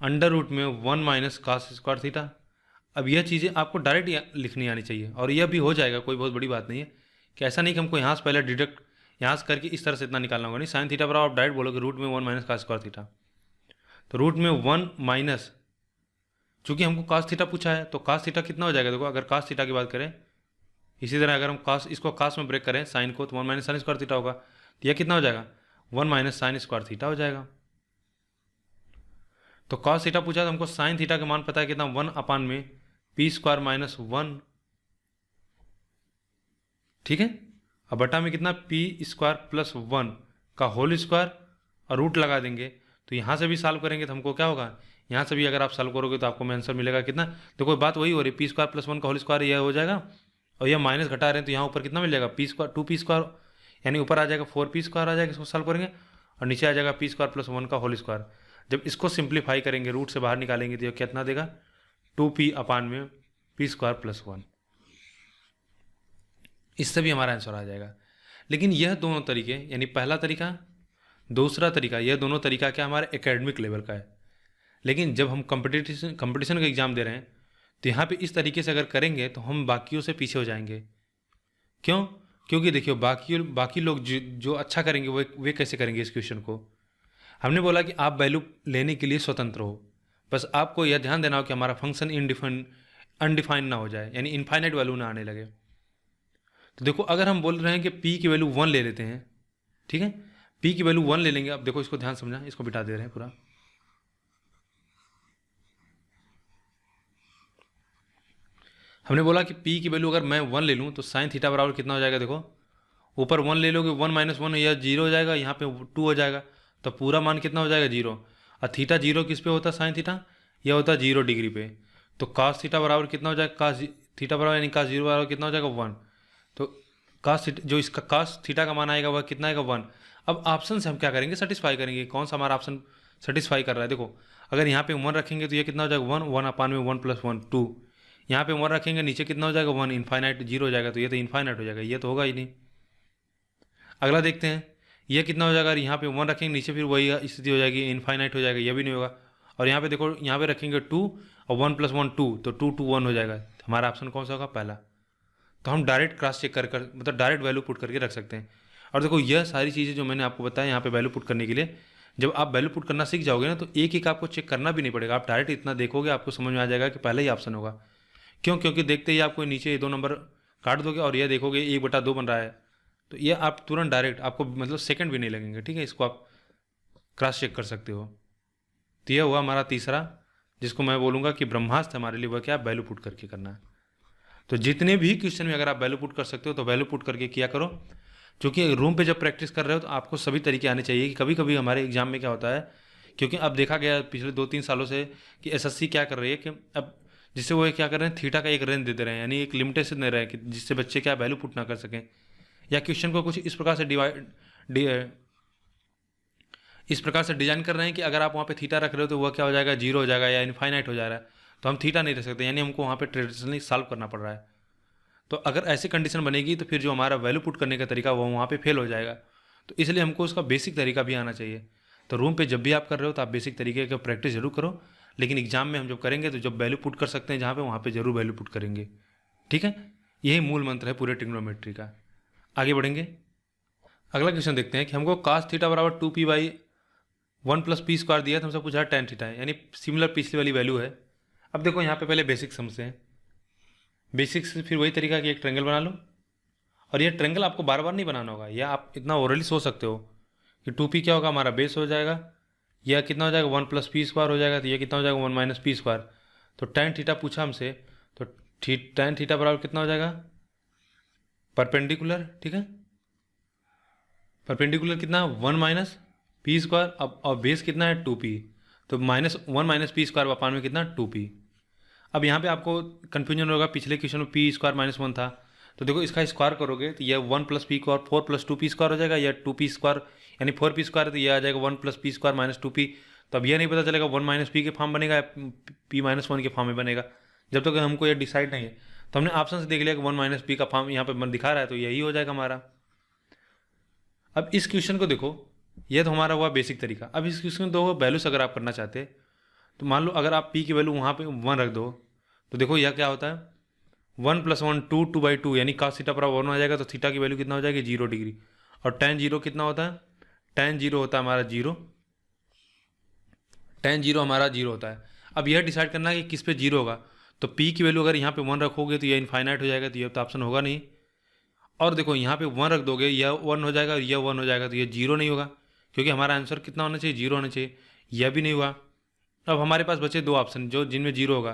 अंडर रूट में 1 माइनस कास स्क्वायर थीटा। अब यह चीज़ें आपको डायरेक्ट लिखनी आनी चाहिए, और यह भी हो जाएगा, कोई बहुत बड़ी बात नहीं है। कि ऐसा नहीं कि हमको यहाँ से पहले डिडक्ट यहाँ से करके इस तरह से इतना निकालना होगा, नहीं। साइन थीटा बराबर आप डायरेक्ट बोलोगे रूट में 1 माइनस कास स्क्वायर थीटा, तो रूट में 1 माइनस, चूंकि हमको कास थीटा पूछा है तो कास थीटा कितना हो जाएगा, देखो अगर कास थीटा की बात करें, इसी तरह अगर हम कास इसको कास में ब्रेक करें साइन को, तो 1 माइनस साइन स्क्वायर थीटा होगा, तो यह कितना हो जाएगा 1 माइनस साइन स्क्वायर थीटा हो जाएगा। तो कॉस थीटा पूछा तो हमको साइन थीटा का मान पता है कितना 1 अपान में पी स्क्वायर माइनस 1। ठीक है, अब बटा में कितना पी स्क्वायर प्लस 1 का होल स्क्वायर और रूट लगा देंगे, तो यहाँ से भी सॉल्व करेंगे तो हमको क्या होगा, यहाँ से भी अगर आप सॉल्व करोगे तो आपको में आंसर मिलेगा कितना। देखो बात वही हो रही है, पी स्क्वायर प्लस 1 का होल स्क्वायर यह हो जाएगा, और यह माइनस घटा रहे हैं तो यहाँ ऊपर कितना मिल जाएगा पी स्क्वायर 2 पी स्क्वायर, यानी ऊपर आ जाएगा 4 पी स्क्वायर आ जाएगा, इसको सॉल्व करेंगे, और नीचे आ जाएगा पी स्क्वायर प्लस 1 का होल स्क्वायर। जब इसको सिंप्लीफाई करेंगे रूट से बाहर निकालेंगे तो यह कितना देगा 2 पी अपान में पी स्क्वायर प्लस 1। इससे भी हमारा आंसर आ जाएगा। लेकिन यह दोनों तरीके, यानी पहला तरीका दूसरा तरीका, यह दोनों तरीका क्या हमारे एकेडमिक लेवल का है। लेकिन जब हम कंपटीशन का एग्जाम दे रहे हैं तो यहाँ पे इस तरीके से अगर करेंगे तो हम बाकियों से पीछे हो जाएंगे। क्यों? क्योंकि देखिए बाकी बाकी लोग जो अच्छा करेंगे वे कैसे करेंगे इस क्वेश्चन को। हमने बोला कि आप वैल्यू लेने के लिए स्वतंत्र हो, बस आपको यह ध्यान देना हो कि हमारा फंक्शन अनडिफाइंड ना हो जाए, यानी इनफाइनाइट वैल्यू ना आने लगे। तो देखो अगर हम बोल रहे हैं कि p की वैल्यू 1 ले लेते हैं, ठीक है, p की वैल्यू 1 ले लेंगे। अब देखो इसको ध्यान समझना, इसको बिठा दे रहे हैं पूरा। हमने बोला कि p की वैल्यू अगर मैं 1 ले लूँ तो साइन थीटा बराबर कितना हो जाएगा। देखो ऊपर 1 ले लोगे, 1 माइनस 1 यह 0 हो जाएगा, यहाँ पे 2 हो जाएगा, तो पूरा मान कितना हो जाएगा 0। और थीटा 0 किस पे होता है, साइन थीटा, यह होता है 0 डिग्री पे। तो कास थीटा बराबर कितना हो जाएगा, कास थीटा बराबर यानी कास 0 बराबर कितना हो जाएगा 1। तो कास जो इसका कास थीटा का मान आएगा वह कितना आएगा 1। अब ऑप्शन से हम क्या करेंगे, सेटिस्फाई करेंगे, कौन सा हमारा ऑप्शन सेटिस्फाई कर रहा है। देखो अगर यहाँ पे 1 रखेंगे तो ये कितना हो जाएगा 1, 1 अपान में 1 प्लस 1 2। यहाँ पे 1 रखेंगे नीचे कितना हो जाएगा 1, इनफाइनाइट 0 हो जाएगा, तो ये तो इनफाइनाइट हो जाएगा, ये तो होगा ही नहीं। अगला देखते हैं, ये कितना हो जाएगा, यहाँ पे 1 रखेंगे नीचे फिर वही स्थिति हो जाएगी, इनफाइनाइट हो जाएगा, ये भी नहीं होगा। और यहाँ पे देखो, यहाँ पे रखेंगे 2 और 1 प्लस 1 2, तो 2 2 1 हो जाएगा। हमारा ऑप्शन कौन सा होगा, पहला। तो हम डायरेक्ट क्रॉस चेक कर मतलब डायरेक्ट वैल्यू पुट करके रख सकते हैं। और देखो यह सारी चीज़ें जो मैंने आपको बताया यहाँ पे वैल्यू पुट करने के लिए, जब आप वैल्यू पुट करना सीख जाओगे ना तो एक एक आपको चेक करना भी नहीं पड़ेगा, आप डायरेक्ट इतना देखोगे आपको समझ में आ जाएगा कि पहला ही ऑप्शन होगा। क्यों? क्योंकि देखते ही आपको नीचे ये 2 नंबर काट दोगे और यह देखोगे 1/2 बन रहा है, तो ये आप तुरंत डायरेक्ट, आपको मतलब सेकंड भी नहीं लगेंगे, ठीक है, इसको आप क्रॉस चेक कर सकते हो। तो यह हुआ हमारा तीसरा, जिसको मैं बोलूँगा कि ब्रह्मास्त्र हमारे लिए वह क्या, वैल्यू पुट करके करना है। तो जितने भी क्वेश्चन में अगर आप वैल्यू पुट कर सकते हो तो वैल्यू पुट करके किया करो, क्योंकि रूम पे जब प्रैक्टिस कर रहे हो तो आपको सभी तरीके आने चाहिए। कि कभी कभी हमारे एग्जाम में क्या होता है, क्योंकि अब देखा गया पिछले 2-3 सालों से कि एसएससी क्या कर रही है कि अब जिससे वो क्या कर रहे हैं, थीटा का एक रेंज दे दे रहे हैं, यानी एक लिमिटेशन दे रहे हैं कि जिससे बच्चे क्या वैल्यू पुट ना कर सकें, या क्वेश्चन को कुछ इस प्रकार से इस प्रकार से डिजाइन कर रहे हैं कि अगर आप वहाँ पे थीटा रख रहे हो तो वह क्या हो जाएगा, 0 हो जाएगा या इनफाइनाइट हो जा रहा है, तो हम थीटा नहीं रख सकते, यानी हमको वहाँ पे ट्रेडिशनली सॉल्व करना पड़ रहा है। तो अगर ऐसी कंडीशन बनेगी तो फिर जो हमारा वैल्यू पुट करने का तरीका वो वहाँ पे फेल हो जाएगा। तो इसलिए हमको उसका बेसिक तरीका भी आना चाहिए। तो रूम पे जब भी आप कर रहे हो तो आप बेसिक तरीके का प्रैक्टिस जरूर करो, लेकिन एग्जाम में हम जब करेंगे तो जब वैल्यू पुट कर सकते हैं जहाँ पे, वहाँ पे जरूर वैल्यू पुट करेंगे, ठीक है। यही मूल मंत्र है पूरे ट्रिग्नोमेट्री का। आगे बढ़ेंगे, अगला क्वेश्चन देखते हैं कि हमको कास थीटा बराबर 2p/1 + p² दिया था, हमसे पूछा tan थीटा है, यानी सिमिलर पिछली वाली वैल्यू है। अब देखो यहाँ पे पहले बेसिक समझते हैं, बेसिक्स से फिर वही तरीका कि एक ट्रायंगल बना लो। और ये ट्रायंगल आपको बार बार नहीं बनाना होगा, या आप इतना ओरली सोच सकते हो कि 2p क्या होगा, हमारा बेस हो जाएगा, यह कितना हो जाएगा 1 + p² हो जाएगा, तो ये कितना हो जाएगा 1 - p²। तो tan थीटा पूछा हमसे, तो tan थीटा बराबर कितना हो जाएगा, परपेंडिकुलर, ठीक है, परपेंडिकुलर कितना 1 - p²। अब और बेस कितना है 2p, तो -1 - p² अपान में कितना 2p। अब यहाँ पे आपको कन्फ्यूजन होगा, पिछले क्वेश्चन में p² - 1 था, तो देखो इसका स्क्वायर करोगे तो यह 1 + p² 4 + 2p² हो जाएगा, या 2p² यानी 4p², तो यह आ जाएगा 1 + p² - 2p। तो अब यह नहीं पता चलेगा 1 - p के फॉर्म बनेगा या p - 1 के फॉर्म में बनेगा, जब तक हमको ये डिसाइड नहीं है। तो हमने ऑप्शन से देख लिया कि 1 - p का फॉर्म यहाँ पे दिखा रहा है, तो यही हो जाएगा हमारा। अब इस क्वेश्चन को देखो, यह तो हमारा हुआ बेसिक तरीका। अब इस क्वेश्चन दो वैल्यूज अगर आप करना चाहते हैं, तो मान लो अगर आप p की वैल्यू वहाँ पे 1 रख दो, तो देखो यह क्या होता है 1 + 1 2 2/2, यानी cos थीटा बराबर 1 हो जाएगा, तो थीटा की वैल्यू कितना हो जाएगी 0 डिग्री। और tan 0 कितना होता है, tan 0 होता है हमारा 0, tan 0 हमारा 0 होता है। अब यह डिसाइड करना है कि किस पे 0 होगा, तो p की वैल्यू अगर यहाँ पे 1 रखोगे तो यह इनफाइनाइट हो जाएगा, तो यह तो ऑप्शन होगा नहीं। और देखो यहाँ पे 1 रख दोगे, यह 1 हो जाएगा और यह 1 हो जाएगा, तो यह 0 नहीं होगा, क्योंकि हमारा आंसर कितना होना चाहिए 0 होना चाहिए, यह भी नहीं हुआ। अब हमारे पास बचे 2 ऑप्शन जो जिनमें 0 होगा।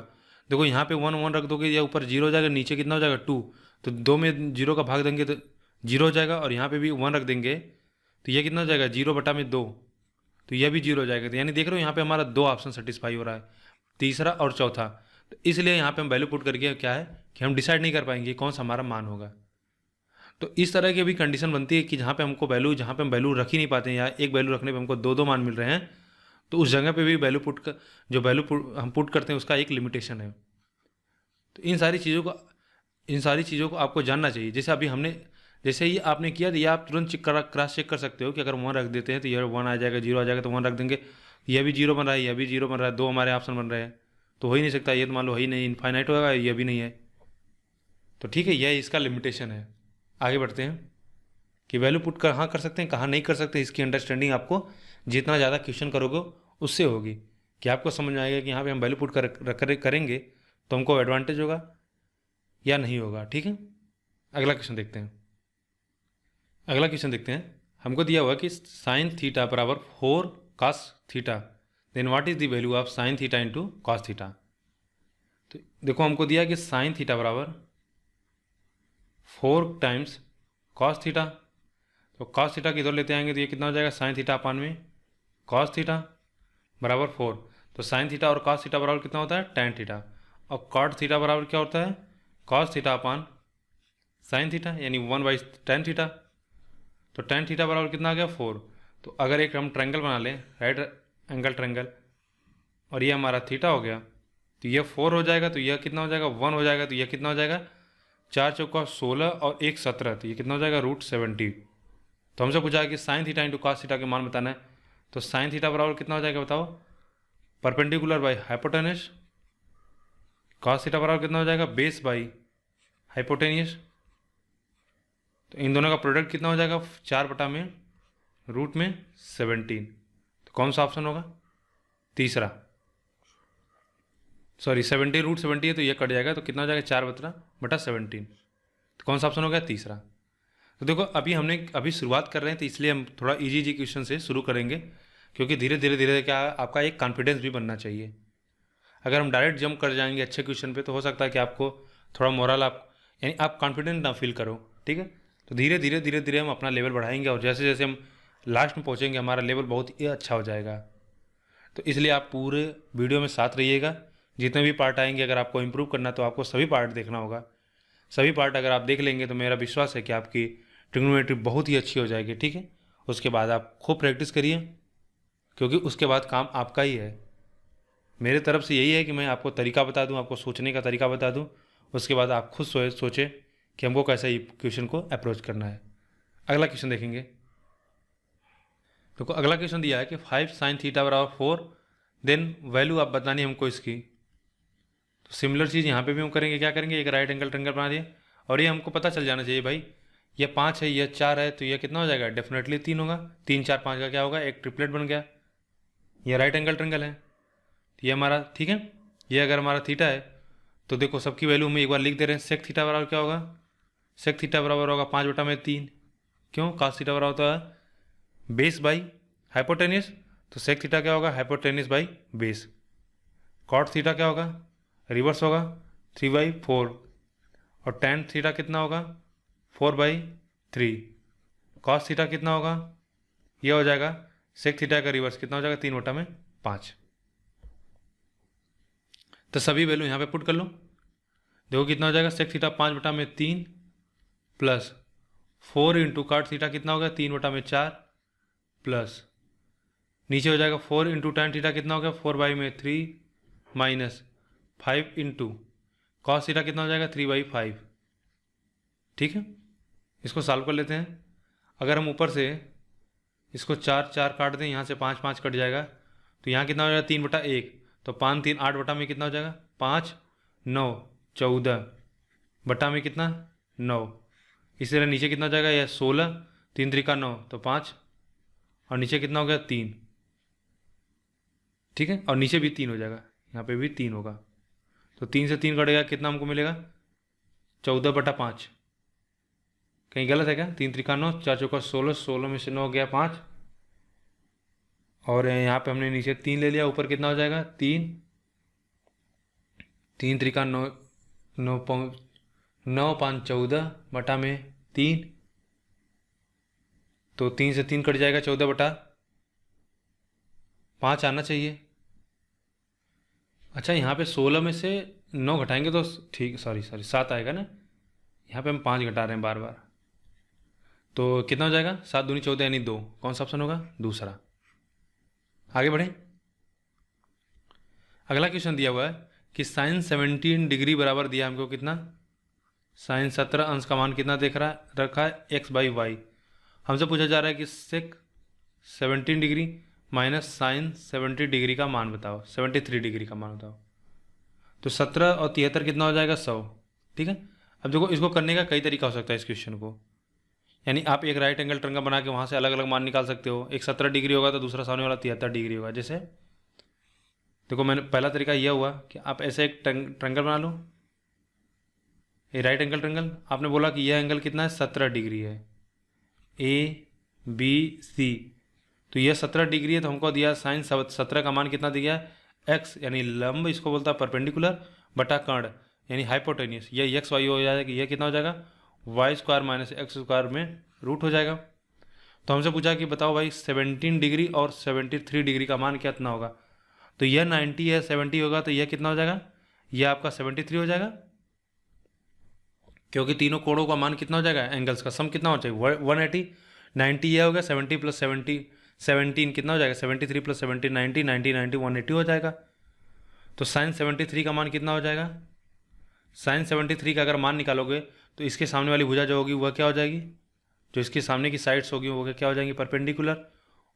देखो यहाँ पे 1 1 रख दोगे, या ऊपर 0 हो जाएगा, नीचे कितना हो जाएगा 2, तो 2 में 0 का भाग देंगे तो 0 हो जाएगा, और यहाँ पे भी 1 रख देंगे तो यह कितना हो जाएगा 0/2, तो यह भी 0 हो जाएगा। तो यानी देख रहे हो यहाँ पे हमारा 2 ऑप्शन सेटिस्फाई हो रहा है, तीसरा और चौथा। तो इसलिए यहाँ पे हम वैल्यू पुट करके क्या है कि हम डिसाइड नहीं कर पाएंगे कौन सा हमारा मान होगा। तो इस तरह की भी कंडीशन बनती है कि जहाँ पे हमको वैल्यू, जहाँ पे हम वैल्यू रख ही नहीं पाते हैं, या एक वैल्यू रखने पे हमको 2 मान मिल रहे हैं, तो उस जगह पे भी वैल्यू पुट कर, जो वैल्यू हम पुट करते हैं उसका एक लिमिटेशन है। तो इन सारी चीज़ों को आपको जानना चाहिए। जैसे अभी हमने, जैसे ही आपने किया तो यह आप तुरंत क्रॉस चेक कर सकते हो कि अगर 1 रख देते हैं तो यह 1 आ जाएगा, 0 आ जाएगा, तो 1 रख देंगे, यह भी 0 बन रहा है, यह भी 0 बन रहा है, 2 हमारे ऑप्शन बन रहे हैं, तो हो ही नहीं सकता, ये तो मान लो हो ही नहीं, इनफाइनाइट होगा, यह भी नहीं है। तो ठीक है, यह इसका लिमिटेशन है। आगे बढ़ते हैं कि वैल्यू पुट कहाँ कर सकते हैं, कहाँ नहीं कर सकते। इसकी अंडरस्टैंडिंग आपको जितना ज़्यादा क्वेश्चन करोगे उससे होगी कि आपको समझ में आएगा कि यहाँ पे हम वैल्यू पुट करेंगे तो हमको एडवांटेज होगा या नहीं होगा। ठीक है, अगला क्वेश्चन देखते हैं। अगला क्वेश्चन देखते हैं। हमको दिया हुआ कि साइन थीटा बराबर 4 cos theta, then what is the value of sine theta into cos theta. तो देखो हमको दिया कि साइन थीटा बराबर 4 टाइम्स कॉस थीटा, तो कॉस थीटा किधर लेते आएंगे तो ये कितना हो जाएगा, साइन थीटा अपान में कॉस थीटा बराबर 4। तो साइन थीटा और कॉस थीटा बराबर कितना होता है, tan थीटा, और कॉट थीटा बराबर क्या होता है, cos theta upon sine theta, यानी 1/tan थीटा। तो tan थीटा बराबर कितना आ गया, 4। तो अगर एक हम ट्रायंगल बना लें, राइट एंगल ट्रायंगल, और ये हमारा थीटा हो गया, तो ये 4 हो जाएगा, तो यह कितना हो जाएगा, 1 हो जाएगा, तो यह कितना हो जाएगा, 4 चौका 16 और 1 17, तो ये कितना हो जाएगा, √70। तो हमसे पूछा है कि sine theta into cos theta के मान बताना है। तो साइन थीटा बराबर कितना हो जाएगा बताओ, perpendicular by hypotenuse, cos theta बराबर कितना हो जाएगा, बेस बाई हाइपोटेनियस। तो इन दोनों का प्रोडक्ट कितना हो जाएगा, 4/√17। तो कौन सा ऑप्शन होगा, तीसरा। सॉरी 70 √70 है तो ये कट जाएगा, तो कितना हो जाएगा, 4/17। तो कौन सा ऑप्शन हो गया, तीसरा। तो देखो अभी हमने शुरुआत कर रहे हैं, तो इसलिए हम थोड़ा इजी क्वेश्चन से शुरू करेंगे, क्योंकि धीरे धीरे क्या आपका एक कॉन्फिडेंस भी बनना चाहिए। अगर हम डायरेक्ट जंप कर जाएंगे अच्छे क्वेश्चन पे तो हो सकता है कि आपको थोड़ा मोरल यानी आप कॉन्फिडेंट ना फील करो। ठीक है, तो धीरे धीरे हम अपना लेवल बढ़ाएंगे, और जैसे जैसे हम लास्ट में पहुँचेंगे हमारा लेवल बहुत ही अच्छा हो जाएगा। तो इसलिए आप पूरे वीडियो में साथ रहिएगा, जितने भी पार्ट आएंगे अगर आपको इम्प्रूव करना तो आपको सभी पार्ट देखना होगा। सभी पार्ट अगर आप देख लेंगे तो मेरा विश्वास है कि आपकी ट्रिग्नोमेट्री बहुत ही अच्छी हो जाएगी। ठीक है, उसके बाद आप खूब प्रैक्टिस करिए, क्योंकि उसके बाद काम आपका ही है। मेरे तरफ से यही है कि मैं आपको तरीका बता दूं, आपको सोचने का तरीका बता दूं, उसके बाद आप खुद सोचें कि हमको कैसे क्वेश्चन को अप्रोच करना है। अगला क्वेश्चन देखेंगे। तो अगला क्वेश्चन दिया है कि 5 sin थीटा बराबर 4, देन वैल्यू आप बतानी है हमको इसकी। तो सिमिलर चीज़ यहाँ पे भी हम करेंगे, क्या करेंगे, एक राइट एंगल ट्रायंगल बना दिए, और ये हमको पता चल जाना चाहिए भाई, ये 5 है, ये 4 है, तो ये कितना हो जाएगा, डेफिनेटली 3 होगा। 3 4 5 का क्या होगा, एक ट्रिपलेट बन गया। ये राइट एंगल ट्रायंगल है, तो ये हमारा ठीक है। ये अगर हमारा थीटा है तो देखो सबकी वैल्यू हम एक बार लिख दे रहे हैं। सेक थीटा बराबर क्या होगा, सेक थीटा बराबर होगा 5/3। क्यों, कास थीटा बराबर होता है बेस बाई हाइपोटेनियस, तो सेक थीटा क्या होगा, hypotenuse by base. Cot theta क्या होगा, रिवर्स होगा 3/4, और tan थीटा कितना होगा, 4/3। कॉस थीटा कितना होगा, ये हो जाएगा सेक थीटा का रिवर्स कितना हो जाएगा, 3/5। तो सभी वैल्यू यहाँ पे पुट कर लो। देखो कितना हो जाएगा, sec theta 5/3 plus 4 into cot theta कितना हो गया, 3/4 प्लस नीचे हो जाएगा 4 इंटू tan थीटा कितना हो गया, 4/3 माइनस 5 इंटू कॉस थीटा कितना हो जाएगा, 3/5। ठीक है, इसको सॉल्व कर लेते हैं। अगर हम ऊपर से इसको 4 4 काट दें, यहाँ से 5 5 कट जाएगा, तो यहाँ कितना हो जाएगा, 3/1। तो 5 3 8 बटा में कितना हो जाएगा, 5 9 14 बटा में कितना 9। इसी तरह नीचे कितना हो जाएगा, यह 16, 3 3 का 9, तो 5, और नीचे कितना हो गया, 3। ठीक है, और नीचे भी 3 हो जाएगा, यहाँ पे भी 3 होगा। तो 3 से 3 कटेगा, कितना हमको मिलेगा, 14/5। कहीं गलत है क्या, 3 3 का 9, 4 चौका 16, 16 में से 9 गया 5, और यहाँ पे हमने नीचे 3 ले लिया, ऊपर कितना हो जाएगा, 3 3 3 का 9 9 5 14 बटा में 3, तो 3 से 3 कट जाएगा, 14/5 आना चाहिए। अच्छा, यहाँ पे 16 में से 9 घटाएंगे तो ठीक, सॉरी 7 आएगा ना, यहाँ पे हम 5 घटा रहे हैं बार बार, तो कितना हो जाएगा, 7 दूनी 14 यानी 2। कौन सा ऑप्शन होगा, दूसरा। आगे बढ़ें। अगला क्वेश्चन दिया हुआ है कि साइन 17 डिग्री बराबर दिया हमको कितना, साइन 17 अंश का मान कितना देख रखा है, x/y। हमसे पूछा जा रहा है कि सेक 17 डिग्री माइनस साइन 70 डिग्री का मान बताओ, 73 डिग्री का मान बताओ। तो 17 और 73 कितना हो जाएगा, 100। ठीक है, अब देखो इसको करने का कई तरीका हो सकता है इस क्वेश्चन को, यानी आप एक राइट एंगल ट्रायंगल बना के वहाँ से अलग अलग मान निकाल सकते हो। एक 17 डिग्री होगा तो दूसरा सामने वाला 73 डिग्री होगा। जैसे देखो मैंने पहला तरीका यह हुआ कि आप ऐसे एक ट्रायंगल बना लो, ये राइट एंगल ट्रायंगल। आपने बोला कि यह एंगल कितना है, 17 डिग्री है, ए बी सी। तो यह 17 डिग्री है, तो हमको दिया साइन 17 का मान कितना दिया है, एक्स, यानी लंब इसको बोलता है परपेंडिकुलर, बटा कर्ण यानी हाइपोटेनियस। यह एक्स वाई हो जाएगा, यह कितना हो जाएगा, Y square minus X square में रूट हो जाएगा। तो हमसे पूछा कि बताओ भाई 17 डिग्री और 73 डिग्री का मान कितना होगा। तो यह 90 है, 70 होगा, तो यह कितना हो जाएगा, यह आपका 73 हो जाएगा, क्योंकि तीनों कोणों का मान कितना हो जाएगा, एंगल्स का सम कितना हो जाएगा 180। 90 यह हो गया, 70 प्लस 17 कितना हो जाएगा, 73 प्लस 70 90, 90 90 180 हो जाएगा। तो साइन 73 का मान कितना हो जाएगा, साइन 73 का अगर मान निकालोगे तो इसके सामने वाली भुजा जो होगी वह क्या हो जाएगी, जो इसके सामने की साइड्स होगी वो क्या हो जाएंगी, perpendicular,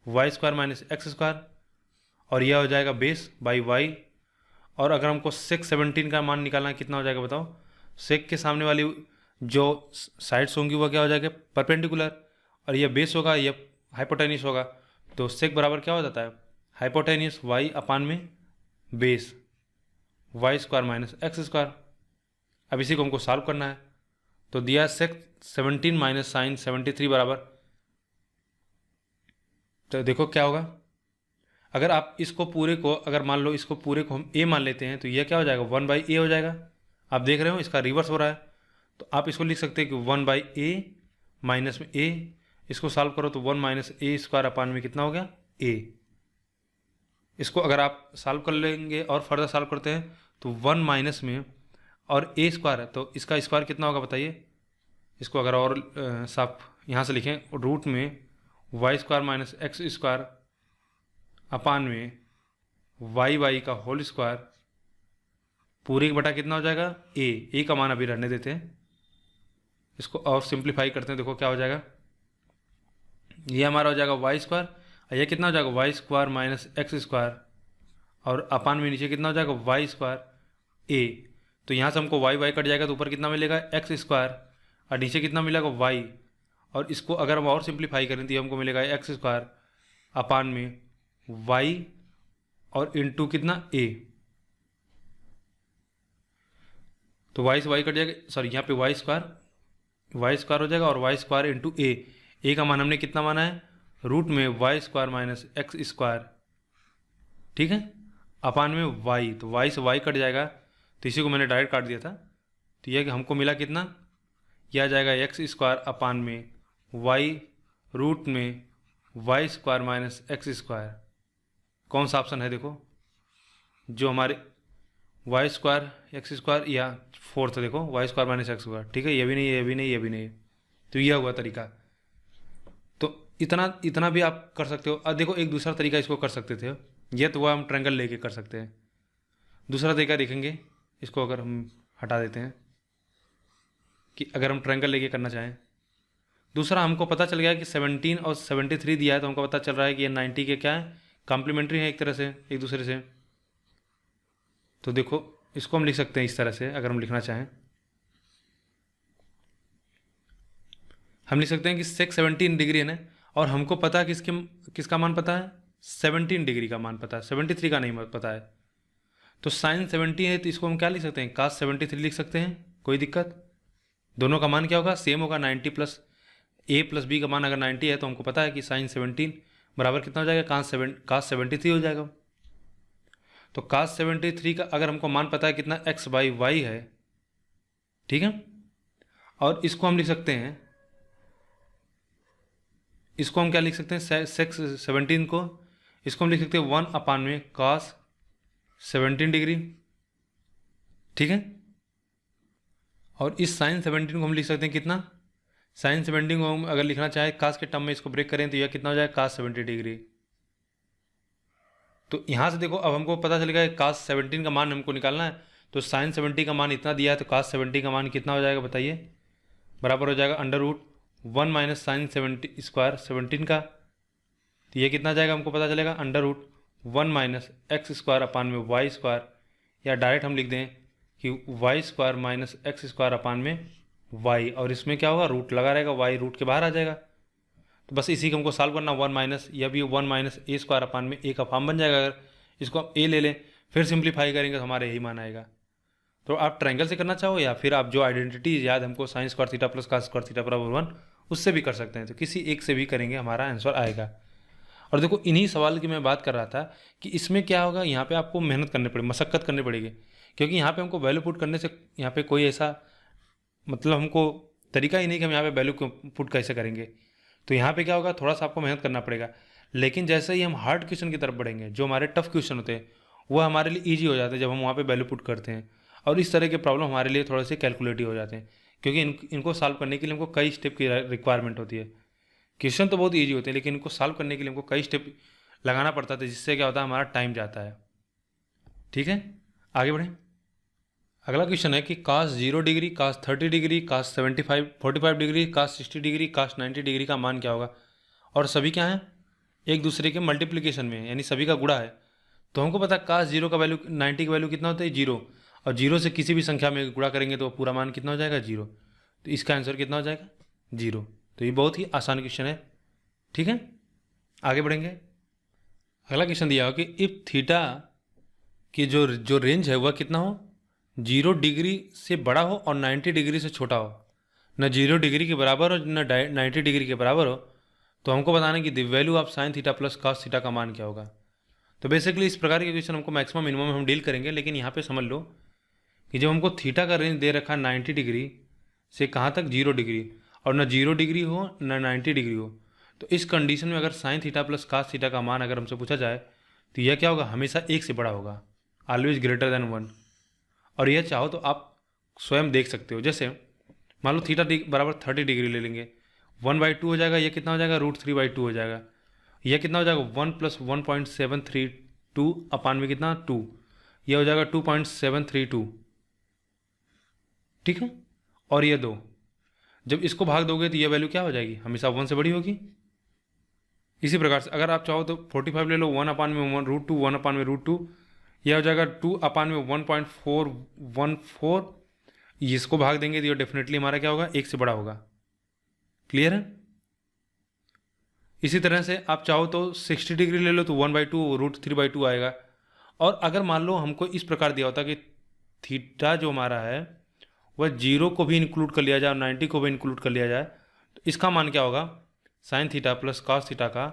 Y square minus X square, और यह हो जाएगा बेस बाई वाई। और अगर हमको सेक 17 का मान निकालना है कितना हो जाएगा बताओ, सेक के सामने वाली जो साइड्स होंगी वह क्या हो जाएगा, परपेंडिकुलर, और यह बेस होगा, यह हाइपोटेनियस होगा। तो सेक बराबर क्या हो जाता है, हाइपोटेनियस वाई अपान में base Y square minus X square. अब इसी को हमको सॉल्व करना है। तो दिया सेक 17 माइनस साइन 73 बराबर, तो देखो क्या होगा, अगर आप इसको पूरे को, अगर मान लो इसको पूरे को हम ए मान लेते हैं तो यह क्या हो जाएगा, 1/a हो जाएगा। आप देख रहे हो इसका रिवर्स हो रहा है, तो आप इसको लिख सकते हैं कि 1/a माइनस में a, इसको सॉल्व करो तो 1 माइनस ए स्क्वायर अपान में कितना हो गया, a। इसको अगर आप सॉल्व कर लेंगे और फर्दर सॉल्व करते हैं तो 1 माइनस में और a स्क्वायर है तो इसका स्क्वायर कितना होगा बताइए। इसको अगर और साफ यहाँ से लिखें, रूट में Y square minus X square upon में वाई का होल स्क्वायर पूरे बटा कितना हो जाएगा, ए का मान अभी रहने देते हैं, इसको और सिंप्लीफाई करते हैं। देखो क्या हो जाएगा, ये हमारा हो जाएगा वाई स्क्वायर, और यह कितना हो जाएगा, Y square minus X square, और अपान में नीचे कितना हो जाएगा, वाई स्क्वायर ए। तो यहाँ से हमको वाई कट जाएगा तो ऊपर कितना मिलेगा, एक्स स्क्वायर, और नीचे कितना मिलेगा, वाई। और इसको अगर हम और सिंप्लीफाई करें तो हमको मिलेगा एक्स स्क्वायर अपान में वाई और इंटू कितना, ए। तो वाई से वाई कट जाएगा, सॉरी यहाँ पे वाई स्क्वायर हो जाएगा, और वाई स्क्वायर इंटू ए का मान हमने कितना माना है, रूट में Y square minus X square, ठीक है, अपान में वाई। तो वाई से वाई कट जाएगा, तो इसी को मैंने डायरेक्ट काट दिया था। तो यह कि हमको मिला कितना, यह आ जाएगा एक्स स्क्वायर अपान में वाई रूट में Y square minus X square. कौन सा ऑप्शन है देखो, जो हमारे वाई स्क्वायर एक्स स्क्वायर या फोर्थ देखो Y square minus X square, ठीक है, ये भी नहीं, ये भी नहीं, ये भी नहीं। तो यह हुआ तरीका। तो इतना भी आप कर सकते हो। अब देखो एक दूसरा तरीका इसको कर सकते थे, यह तो वह हम ट्रायंगल लेके कर सकते हैं। दूसरा तरीका देखेंगे, इसको अगर हम हटा देते हैं कि अगर हम ट्रायंगल लेके करना चाहें, दूसरा हमको पता चल गया कि 17 और 73 दिया है, तो हमको पता चल रहा है कि ये 90 के क्या है, कॉम्प्लीमेंट्री है एक तरह से एक दूसरे से। तो देखो इसको हम लिख सकते हैं इस तरह से, अगर हम लिखना चाहें हम लिख सकते हैं कि सेक 17 डिग्री है ना, और हमको पता है किसका मान पता है, 17 डिग्री का मान पता है, 73 का नहीं पता है। तो साइन 70 है तो इसको हम क्या लिख सकते हैं, कास 73 लिख सकते हैं, कोई दिक्कत। दोनों का मान क्या होगा, सेम होगा, 90 प्लस ए प्लस बी का मान अगर 90 है तो हमको पता है कि साइन 17 बराबर कितना हो जाएगा, कास 73 हो जाएगा। तो कास 73 का अगर हमको मान पता है कितना, एक्स बाई वाई है, ठीक है, और इसको हम लिख सकते हैं, इसको हम क्या लिख सकते हैं, सेक्स 17 को इसको हम लिख सकते हैं 1 अपान में कास 17 डिग्री, ठीक है। और इस साइन 17 को हम लिख सकते हैं कितना, साइन 17 को हम अगर लिखना चाहे कास के टर्म में इसको ब्रेक करें तो यह कितना हो जाएगा, कास 70 डिग्री। तो यहाँ से देखो अब हमको पता चल गया कास 17 का मान हमको निकालना है। तो साइन 70 का मान इतना दिया है, तो कास 70 का मान कितना हो जाएगा बताइए, बराबर हो जाएगा under root 1 minus sine 70 square 17 का। तो ये कितना जाएगा हमको पता चलेगा, under root 1 minus X square upon में वाई स्क्वायर, या डायरेक्ट हम लिख दें कि Y square minus X square upon में वाई, और इसमें क्या होगा, रूट लगा रहेगा, वाई रूट के बाहर आ जाएगा। तो बस इसी को हमको सॉल्व करना, 1 माइनस, यह भी 1 माइनस ए स्क्वायर अपान में ए का फॉर्म बन जाएगा। अगर इसको हम ए ले लें फिर सिंप्लीफाई करेंगे तो हमारा यही मान आएगा। तो आप ट्रायंगल से करना चाहो या फिर आप जो आइडेंटिटी याद हमको sign square theta plus cos square theta बराबर 1 उससे भी कर सकते हैं। तो किसी एक से भी करेंगे हमारा आंसर आएगा। और देखो इन्हीं सवाल की मैं बात कर रहा था कि इसमें क्या होगा, यहाँ पे आपको मेहनत करनी पड़ेगी, मशक्कत करनी पड़ेगी, क्योंकि यहाँ पे हमको वैल्यू पुट करने से यहाँ पे कोई ऐसा मतलब हमको तरीका ही नहीं कि हम यहाँ पे वैल्यू पुट कैसे करेंगे। तो यहाँ पे क्या होगा, थोड़ा सा आपको मेहनत करना पड़ेगा। लेकिन जैसे ही हम हार्ड क्वेश्चन की तरफ बढ़ेंगे, जो हमारे टफ क्वेश्चन होते हैं वो हमारे लिए ईजी हो जाते हैं जब हम वहाँ पे वैल्यू पुट करते हैं। और इस तरह के प्रॉब्लम हमारे लिए थोड़े से कैलकुलेटिव हो जाते हैं, क्योंकि इनको सॉल्व करने के लिए हमको कई स्टेप की रिक्वायरमेंट होती है। क्वेश्चन तो बहुत ईजी होते हैं लेकिन इनको सॉल्व करने के लिए हमको कई स्टेप लगाना पड़ता था, जिससे क्या होता है हमारा टाइम जाता है। ठीक है, आगे बढ़ें। अगला क्वेश्चन है कि कास 0 डिग्री, कास 30 डिग्री, कास 45 डिग्री, कास 60 डिग्री, कास 90 डिग्री का मान क्या होगा। और सभी क्या हैं, एक दूसरे के मल्टीप्लिकेशन में, यानी सभी का गुणा है। तो हमको पता कास 0 का वैल्यू 90 का वैल्यू कितना होता है 0, और 0 से किसी भी संख्या में गुणा करेंगे तो पूरा मान कितना हो जाएगा 0। तो इसका आंसर कितना हो जाएगा 0। तो ये बहुत ही आसान क्वेश्चन है। ठीक है, आगे बढ़ेंगे। अगला क्वेश्चन दिया हो कि इफ थीटा की जो रेंज है वह कितना हो, 0 डिग्री से बड़ा हो और 90 डिग्री से छोटा हो, न 0 डिग्री के बराबर हो न 90 डिग्री के बराबर हो, तो हमको बताना कि the value of sine theta plus cos theta का मान क्या होगा। तो बेसिकली इस प्रकार के क्वेश्चन हमको मैक्सिमम मिनिमम हम डील करेंगे। लेकिन यहाँ पे समझ लो कि जब हमको थीटा का रेंज दे रखा है 90 डिग्री से कहाँ तक 0 डिग्री, और न 0 डिग्री हो न 90 डिग्री हो, तो इस कंडीशन में अगर sine theta plus cos theta का मान अगर हमसे पूछा जाए तो यह क्या होगा, हमेशा 1 से बड़ा होगा, ऑलवेज ग्रेटर देन 1। और यह चाहो तो आप स्वयं देख सकते हो। जैसे मान लो थीटा बराबर 30 डिग्री ले लेंगे, 1/2 हो जाएगा, ये कितना हो जाएगा √3/2 हो जाएगा। यह कितना हो जाएगा 1 + 1.732 अपान में कितना 2, यह हो जाएगा 2.732। ठीक है, और ये 2 जब इसको भाग दोगे तो यह वैल्यू क्या हो जाएगी, हमेशा 1 से बड़ी होगी। इसी प्रकार से अगर आप चाहो तो 45 ले लो, 1 अपान में 1√2, 1 अपान में √2, यह हो जाएगा 2 अपान में 1.414। इसको भाग देंगे तो ये डेफिनेटली हमारा क्या होगा 1 से बड़ा होगा। क्लियर है। इसी तरह से आप चाहो तो 60 डिग्री ले लो तो 1/2 √3/2 आएगा। और अगर मान लो हमको इस प्रकार दिया होता कि थीटा जो हमारा है वह 0 को भी इंक्लूड कर लिया जाए और 90 को भी इंक्लूड कर लिया जाए, तो इसका मान क्या होगा sine theta plus cos theta का,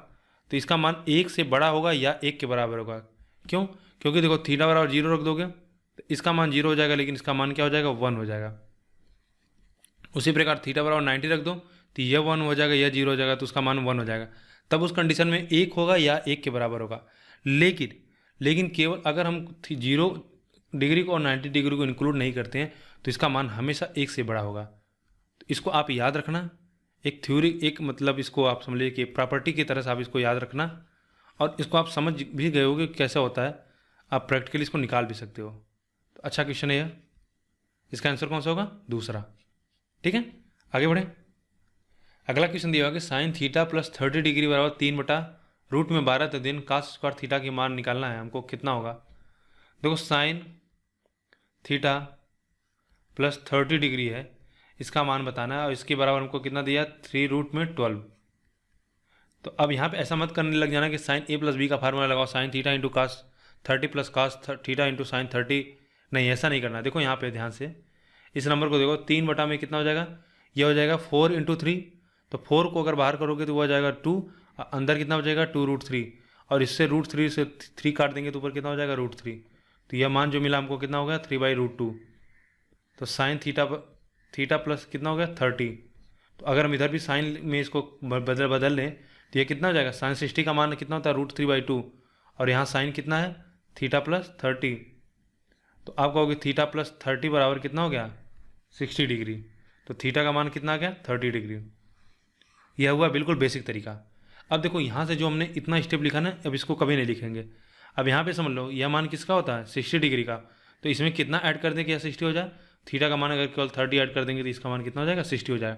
तो इसका मान 1 से बड़ा होगा या 1 के बराबर होगा। क्यों, क्योंकि देखो थीटा बराबर 0 रख दोगे तो इसका मान 0 हो जाएगा, लेकिन इसका मान क्या हो जाएगा 1 हो जाएगा। उसी प्रकार थीटा बराबर 90 रख दो तो यह 1 हो जाएगा, यह 0 हो जाएगा, तो उसका मान 1 हो जाएगा। तब उस कंडीशन में 1 होगा या 1 के बराबर होगा। लेकिन केवल अगर हम 0 डिग्री को और 90 डिग्री को इंक्लूड नहीं करते हैं तो इसका मान हमेशा 1 से बड़ा होगा। तो इसको आप याद रखना, एक थ्योरी, एक मतलब इसको आप समझिए कि प्रॉपर्टी की तरह से आप इसको याद रखना, और इसको आप समझ भी गए होगे कैसा होता है, आप प्रैक्टिकली इसको निकाल भी सकते हो। तो अच्छा क्वेश्चन है यह, इसका आंसर कौन सा होगा दूसरा। ठीक है, आगे बढ़ें। अगला क्वेश्चन दिया होगा कि साइन थीटा प्लस 30 डिग्री बराबर 3/√12 तो दिन कॉस स्क्वायर थीटा की मान निकालना है हमको, कितना होगा। देखो साइन थीटा प्लस 30 डिग्री है, इसका मान बताना है, और इसके बराबर हमको कितना दिया 3√12। तो अब यहाँ पे ऐसा मत करने लग जाना कि साइन a + b का फार्मूला लगाओ sign theta into cos 30 plus cos theta into sine 30। नहीं, ऐसा नहीं करना। देखो यहाँ पे ध्यान से इस नंबर को देखो, 3 में कितना हो जाएगा, यह हो जाएगा 4 × 3। तो 4 को अगर बाहर करोगे तो वह हो जाएगा 2, अंदर कितना हो जाएगा 2√3, और इससे √3 से 3 काट देंगे तो ऊपर कितना हो जाएगा √3। तो यह मान जो मिला हमको कितना हो गया 3/√2। तो साइन थीटा प्लस कितना हो गया 30। तो अगर हम इधर भी साइन में इसको बदल लें तो ये कितना हो जाएगा, साइन 60 का मान कितना होता है √3/2, और यहाँ साइन कितना है थीटा प्लस 30। तो आप कहोगे थीटा प्लस 30 बराबर कितना हो गया 60 डिग्री। तो थीटा का मान कितना आ गया 30 डिग्री। यह हुआ बिल्कुल बेसिक तरीका। अब देखो यहाँ से जो हमने इतना स्टेप लिखा ना, अब इसको कभी नहीं लिखेंगे। अब यहाँ पे समझ लो यह मान किसका होता है 60 डिग्री का, तो इसमें कितना ऐड कर दें कि यह 60 हो जाए। थीटा का मान अगर केवल 30 ऐड कर देंगे तो इसका मान कितना हो जाएगा 60 हो जाए।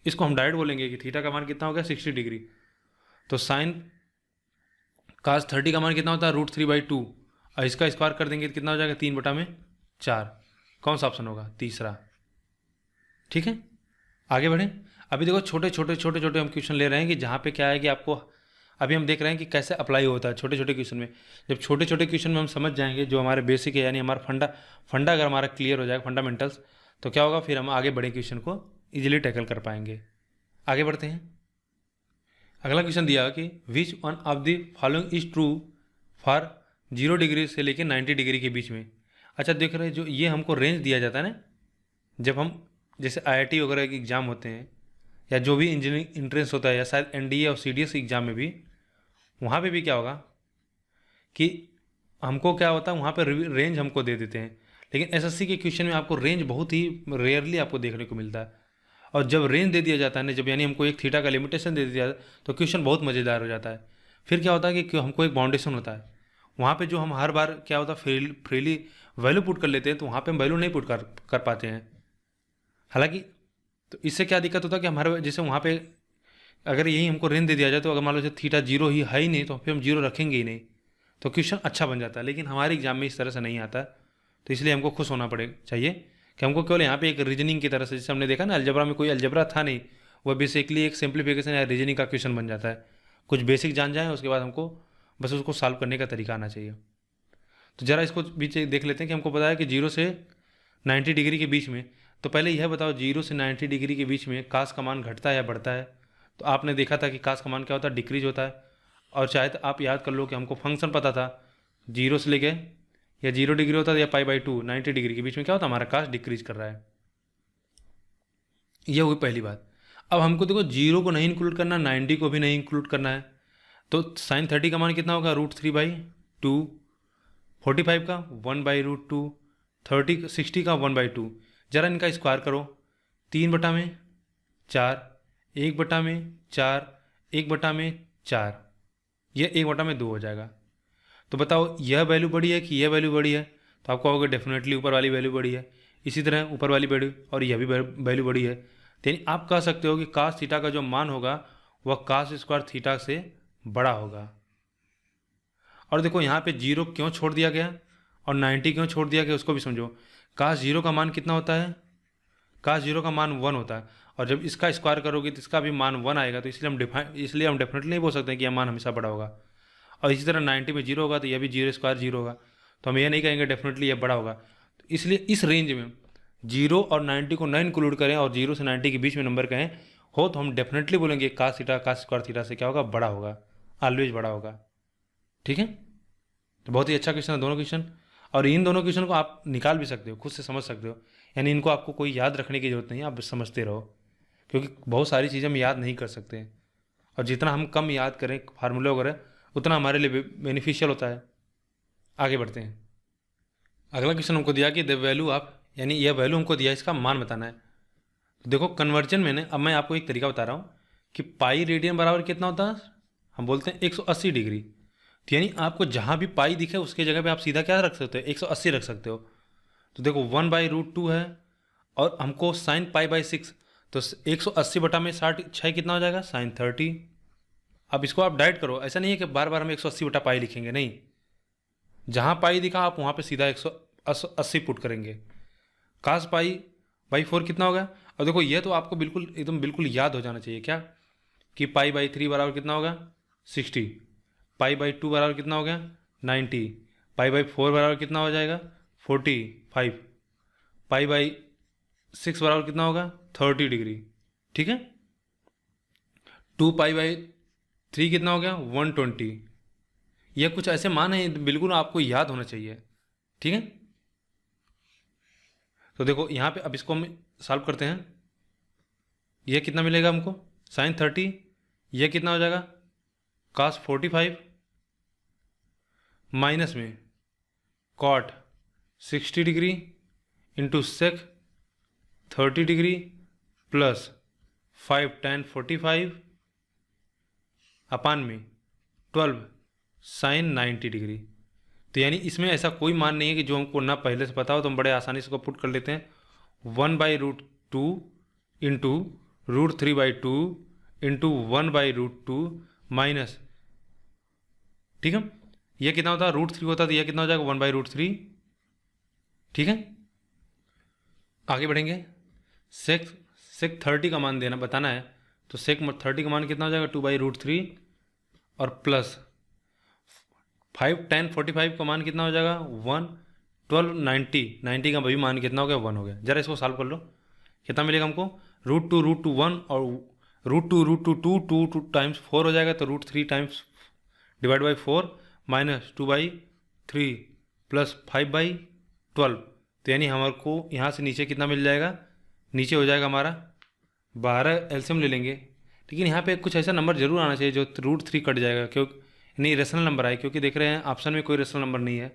इसको हम डायरेक्ट बोलेंगे कि थीटा का मान कितना हो गया 60 डिग्री। तो साइन कास 30 का मान कितना होता है √3/2, और इसका स्क्वायर कर देंगे तो कितना हो जाएगा 3/4। कौन सा ऑप्शन होगा तीसरा। ठीक है, आगे बढ़ें। अभी देखो छोटे छोटे हम क्वेश्चन ले रहे हैं कि जहाँ पे क्या है कि आपको अभी हम देख रहे हैं कि कैसे अप्लाई होता है छोटे छोटे क्वेश्चन में। जब छोटे छोटे क्वेश्चन में हम समझ जाएंगे जो हमारे बेसिक है, यानी हमारा फंडा अगर हमारा क्लियर हो जाएगा, फंडामेंटल्स, तो क्या होगा, फिर हम आगे बड़े क्वेश्चन को ईजिली टैकल कर पाएंगे। आगे बढ़ते हैं। अगला क्वेश्चन दिया कि which one of the following is true for 0 degree से लेकर 90 डिग्री के बीच में। अच्छा देख रहे हैं, जो ये हमको रेंज दिया जाता है ना, जब हम जैसे IIT वगैरह के एग्ज़ाम होते हैं या जो भी इंजीनियरिंग एंट्रेंस होता है या शायद NDA और CDS एग्ज़ाम में भी, वहाँ पे भी क्या होगा कि हमको क्या होता है, वहाँ पे रेंज हमको दे देते हैं। लेकिन SSC के क्वेश्चन में आपको रेंज बहुत ही रेयरली आपको देखने को मिलता है। और जब रेंज दे दिया जाता है ना, जब यानी हमको एक थीटा का लिमिटेशन दे दिया जाता है, तो क्वेश्चन बहुत मज़ेदार हो जाता है। फिर क्या होता है कि हमको एक बाउंडेशन होता है, वहाँ पे जो हम हर बार क्या होता है फ्रीली वैल्यू पुट कर लेते हैं, तो वहाँ पे हम वैल्यू नहीं पुट कर पाते हैं। हालांकि तो इससे क्या दिक्कत होता है कि हमारे जैसे वहाँ पे अगर यही हमको रेंज दे दिया जाए, तो अगर मान लो थीटा 0 ही है ही नहीं, तो फिर हम 0 रखेंगे ही नहीं, तो क्वेश्चन अच्छा बन जाता है। लेकिन हमारे एग्जाम में इस तरह से नहीं आता, तो इसलिए हमको खुश होना चाहिए कि हमको केवल यहाँ पे एक रीजनिंग की तरह से, जैसे हमने देखा ना अलजबरा में कोई अलजबरा था नहीं, वह बेसिकली एक सिंप्लीफिकेशन या रीजनिंग का क्वेश्चन बन जाता है। कुछ बेसिक जान जाए, उसके बाद हमको बस उसको सॉल्व करने का तरीका आना चाहिए। तो ज़रा इसको बीच देख लेते हैं कि हमको पता है कि 0 से 90 डिग्री के बीच में। तो पहले यह बताओ 0 से 90 डिग्री के बीच में कास का मान घटता है या बढ़ता है। तो आपने देखा था कि कास का मान क्या होता है, डिक्रीज होता है। और चाहे तो आप याद कर लो कि हमको फंक्शन पता था 0 से लेके या 0 डिग्री होता था या π/2, 90 डिग्री के बीच में क्या होता है, हमारा कास डिक्रीज कर रहा है। यह हुई पहली बात। अब हमको देखो 0 को नहीं इंक्लूड करना, 90 को भी नहीं इंक्लूड करना है, तो sin 30 का मान कितना होगा, √3/2, 45 का 1/√2, 60 का 1/2। जरा इनका स्क्वायर करो, 3/4, 1/4, 1/4, यह 1/2 हो जाएगा। तो बताओ यह वैल्यू बड़ी है कि यह वैल्यू बड़ी है, तो आपको होगा डेफिनेटली ऊपर वाली वैल्यू बड़ी है। इसी तरह ऊपर वाली वैल्यू और यह भी वैल्यू बड़ी है। तो आप कह सकते हो कि कास थीटा का जो मान होगा वह कास स्क्वायर थीटा से बड़ा होगा। और देखो यहाँ पे 0 क्यों छोड़ दिया गया और 90 क्यों छोड़ दिया गया, उसको भी समझो। कास 0 का मान कितना होता है, कास 0 का मान 1 होता है, और जब इसका स्क्वायर करोगे तो इसका भी मान 1 आएगा। तो इसलिए हम डेफिनेटली नहीं बोल सकते हैं कि यह मान हमेशा बड़ा होगा। और इसी तरह 90 में 0 होगा तो यह भी 0² 0 होगा, तो हम ये नहीं कहेंगे डेफिनेटली यह बड़ा होगा। तो इसलिए इस रेंज में 0 और 90 को न इंक्लूड करें और 0 से 90 के बीच में नंबर कहें हो, तो हम डेफिनेटली बोलेंगे cos theta cos square theta से क्या होगा, बड़ा होगा, ऑलवेज बड़ा होगा। ठीक है, तो बहुत ही अच्छा क्वेश्चन है दोनों क्वेश्चन। और इन दोनों क्वेश्चन को आप निकाल भी सकते हो, खुद से समझ सकते हो, यानी इनको आपको कोई याद रखने की जरूरत नहीं है, आप समझते रहो, क्योंकि बहुत सारी चीज़ें हम याद नहीं कर सकते हैं। और जितना हम कम याद करें फार्मूले वगैरह, उतना हमारे लिए बेनिफिशियल होता है। आगे बढ़ते हैं। अगला क्वेश्चन हमको दिया कि द वैल्यू ऑफ, यानी यह वैल्यू हमको दिया, इसका मान बताना है। तो देखो कन्वर्जन में अब मैं आपको एक तरीका बता रहा हूँ कि पाई रेडियन बराबर कितना होता है, हम बोलते हैं 180 डिग्री। तो यानी आपको जहाँ भी पाई दिखे उसके जगह पे आप सीधा क्या रख सकते हो, 180 रख सकते हो। तो देखो 1/√2 है और हमको sin π/6, तो 180/6 कितना हो जाएगा, sin 30। अब इसको आप डाइट करो, ऐसा नहीं है कि बार बार हम 180/π लिखेंगे, नहीं, जहाँ पाई दिखा आप वहाँ पे सीधा 180 पुट करेंगे। कास π/4 कितना होगा। और देखो ये तो आपको बिल्कुल एकदम बिल्कुल याद हो जाना चाहिए क्या, कि π/3 बराबर कितना होगा, 60, π/2 बराबर कितना हो गया, 90, π/4 बराबर कितना हो जाएगा, 45, π/6 बराबर कितना होगा, 30 डिग्री। ठीक है, 2π/3 कितना हो गया, 120। यह कुछ ऐसे मान है बिल्कुल आपको याद होना चाहिए। ठीक है, तो देखो यहाँ पे अब इसको हम सॉल्व करते हैं। यह कितना मिलेगा हमको, sin 30, यह कितना हो जाएगा, cos 45 माइनस में cot 60 degree into sec 30 degree plus 5 tan 45 अपान में 12 sin 90 डिग्री। तो यानी इसमें ऐसा कोई मान नहीं है कि जो हमको ना पहले से पता हो, तो हम बड़े आसानी से इसको पुट कर लेते हैं। 1/√2 इंटू √3/2 इंटू 1/√2 माइनस, ठीक है, यह कितना होता है, √3 होता है, तो यह कितना हो जाएगा, 1/√3। ठीक है, आगे बढ़ेंगे। सेक सेक 30 का मान देना बताना है, तो सेक 30 का मान कितना हो जाएगा 2/√3 और प्लस 5 10 45 का मान कितना हो जाएगा 1 12 90 का भी मान कितना हो गया 1 हो गया। जरा इसको सॉल्व कर लो, कितना मिलेगा हमको √2 1 और √2 टाइम्स 4 हो जाएगा, तो √3 times divide by 4 minus 2/3 plus 5/12, तो यानी हमारे को यहाँ से नीचे कितना मिल जाएगा, नीचे हो जाएगा हमारा 12 एलसीएम ले लेंगे। लेकिन यहाँ पे कुछ ऐसा नंबर जरूर आना चाहिए जो √3 कट जाएगा, क्योंकि नहीं रेशनल नंबर आए, क्योंकि देख रहे हैं ऑप्शन में कोई रेशनल नंबर नहीं है।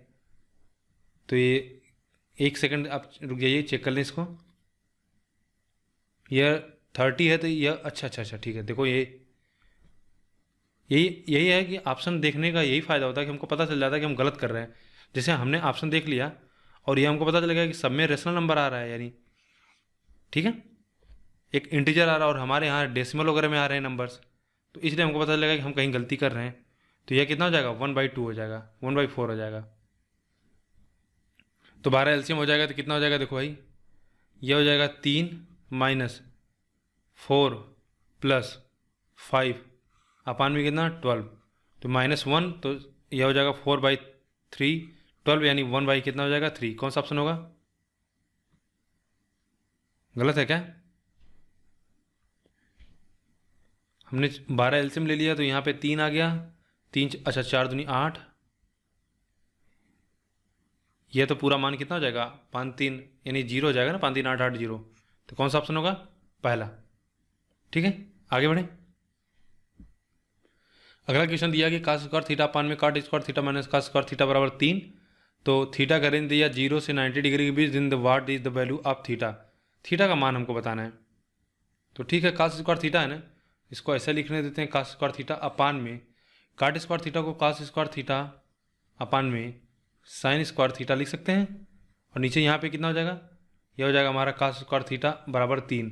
तो ये एक सेकंड आप रुक जाइए, चेक कर लें इसको। यह 30 है तो यह अच्छा ठीक है। देखो यही है कि ऑप्शन देखने का यही फ़ायदा होता है कि हमको पता चल जाता है कि हम गलत कर रहे हैं। जैसे हमने ऑप्शन देख लिया और ये हमको पता चल गया कि सब में रेशनल नंबर आ रहा है, यानी ठीक है एक इंटीजर आ रहा है और हमारे यहाँ डेसिमल वगैरह में आ रहे हैं नंबर्स, तो इसलिए हमको पता चलेगा कि हम कहीं गलती कर रहे हैं। तो यह कितना हो जाएगा 1/2 हो जाएगा, 1/4 हो जाएगा। तो 12 एलसीएम हो जाएगा तो कितना हो जाएगा, देखो भाई यह हो जाएगा 3 माइनस 4 प्लस 5 अपान में कितना 12, तो -1, तो यह हो जाएगा 4/3 12, यानी 1 कितना हो जाएगा 3। कौन सा ऑप्शन होगा, गलत है क्या? हमने 12 एलसीएम ले लिया तो यहाँ पे 3 आ गया, 3 अच्छा 4 दूनी 8, यह तो पूरा मान कितना हो जाएगा 5 3 यानी 0 हो जाएगा ना, 5 3 8 8 0। तो कौन सा ऑप्शन होगा, पहला। ठीक है आगे बढ़े। अगला क्वेश्चन दिया कि cos स्क्वायर थीटा अपान में cot square theta minus cos square theta बराबर 3, तो थीटा का रेंज दिया 0 से 90 डिग्री के बीच, दिन the what is the value of theta. Theta का मान हमको बताना है। तो ठीक है cos स्क्वायर थीटा है ना, इसको ऐसे लिखने देते हैं cos स्क्वायर थीटा अपान में cot स्क्वायर थीटा को cos स्क्वायर थीटा अपान में sin स्क्वायर थीटा लिख सकते हैं। और नीचे यहाँ पे कितना हो जाएगा, यह हो जाएगा हमारा cos स्क्वायर थीटा बराबर 3।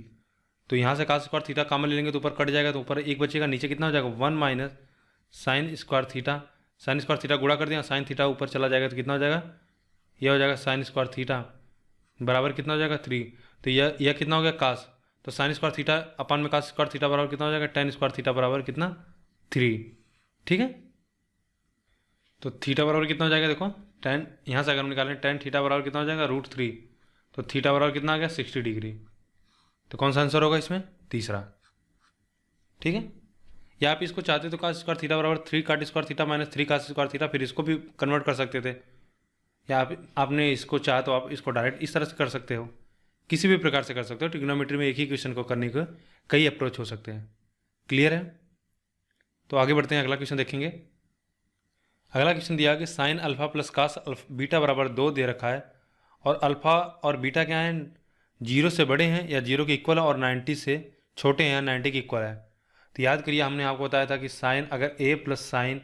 तो यहाँ से cos स्क्वायर थीटा कॉमन ले लेंगे तो ऊपर कट जाएगा, तो ऊपर एक बचेगा, नीचे कितना हो जाएगा 1 minus sign square theta. Sign square theta गुणा कर दिया, साइन थीटा ऊपर चला जाएगा तो कितना हो जाएगा, यह हो जाएगा साइन स्क्वायर थीटा बराबर कितना हो जाएगा 3। तो यह कितना हो गया cos, तो साइन स्क्वायर थीटा अपान में cos स्क्वायर थीटा बराबर कितना हो जाएगा tan स्क्वायर थीटा बराबर कितना 3। ठीक है तो थीटा बराबर कितना हो जाएगा, देखो tan, यहाँ से अगर हम निकालें tan थीटा बराबर कितना हो जाएगा √3, तो थीटा बराबर कितना आ गया 60 डिग्री। तो कौन सा आंसर होगा इसमें, तीसरा। ठीक है या आप इसको चाहते तो cos स्क्वायर थीटा बराबर 3 cot square theta minus 3 cos square theta, फिर इसको भी कन्वर्ट कर सकते थे, या आपने इसको चाहा तो आप इसको डायरेक्ट इस तरह से कर सकते हो, किसी भी प्रकार से कर सकते हो। ट्रिग्नोमेट्री में एक ही क्वेश्चन को करने के कई अप्रोच हो सकते हैं। क्लियर है, तो आगे बढ़ते हैं, अगला क्वेश्चन देखेंगे। अगला क्वेश्चन दिया कि sine alpha plus cos beta बराबर 2 दे रखा है, और अल्फा और बीटा क्या है, 0 से बड़े हैं या 0 के इक्वल है, और 90 से छोटे हैं या 90 के इक्वल है। तो याद करिए हमने आपको बताया था कि साइन अगर a plus sine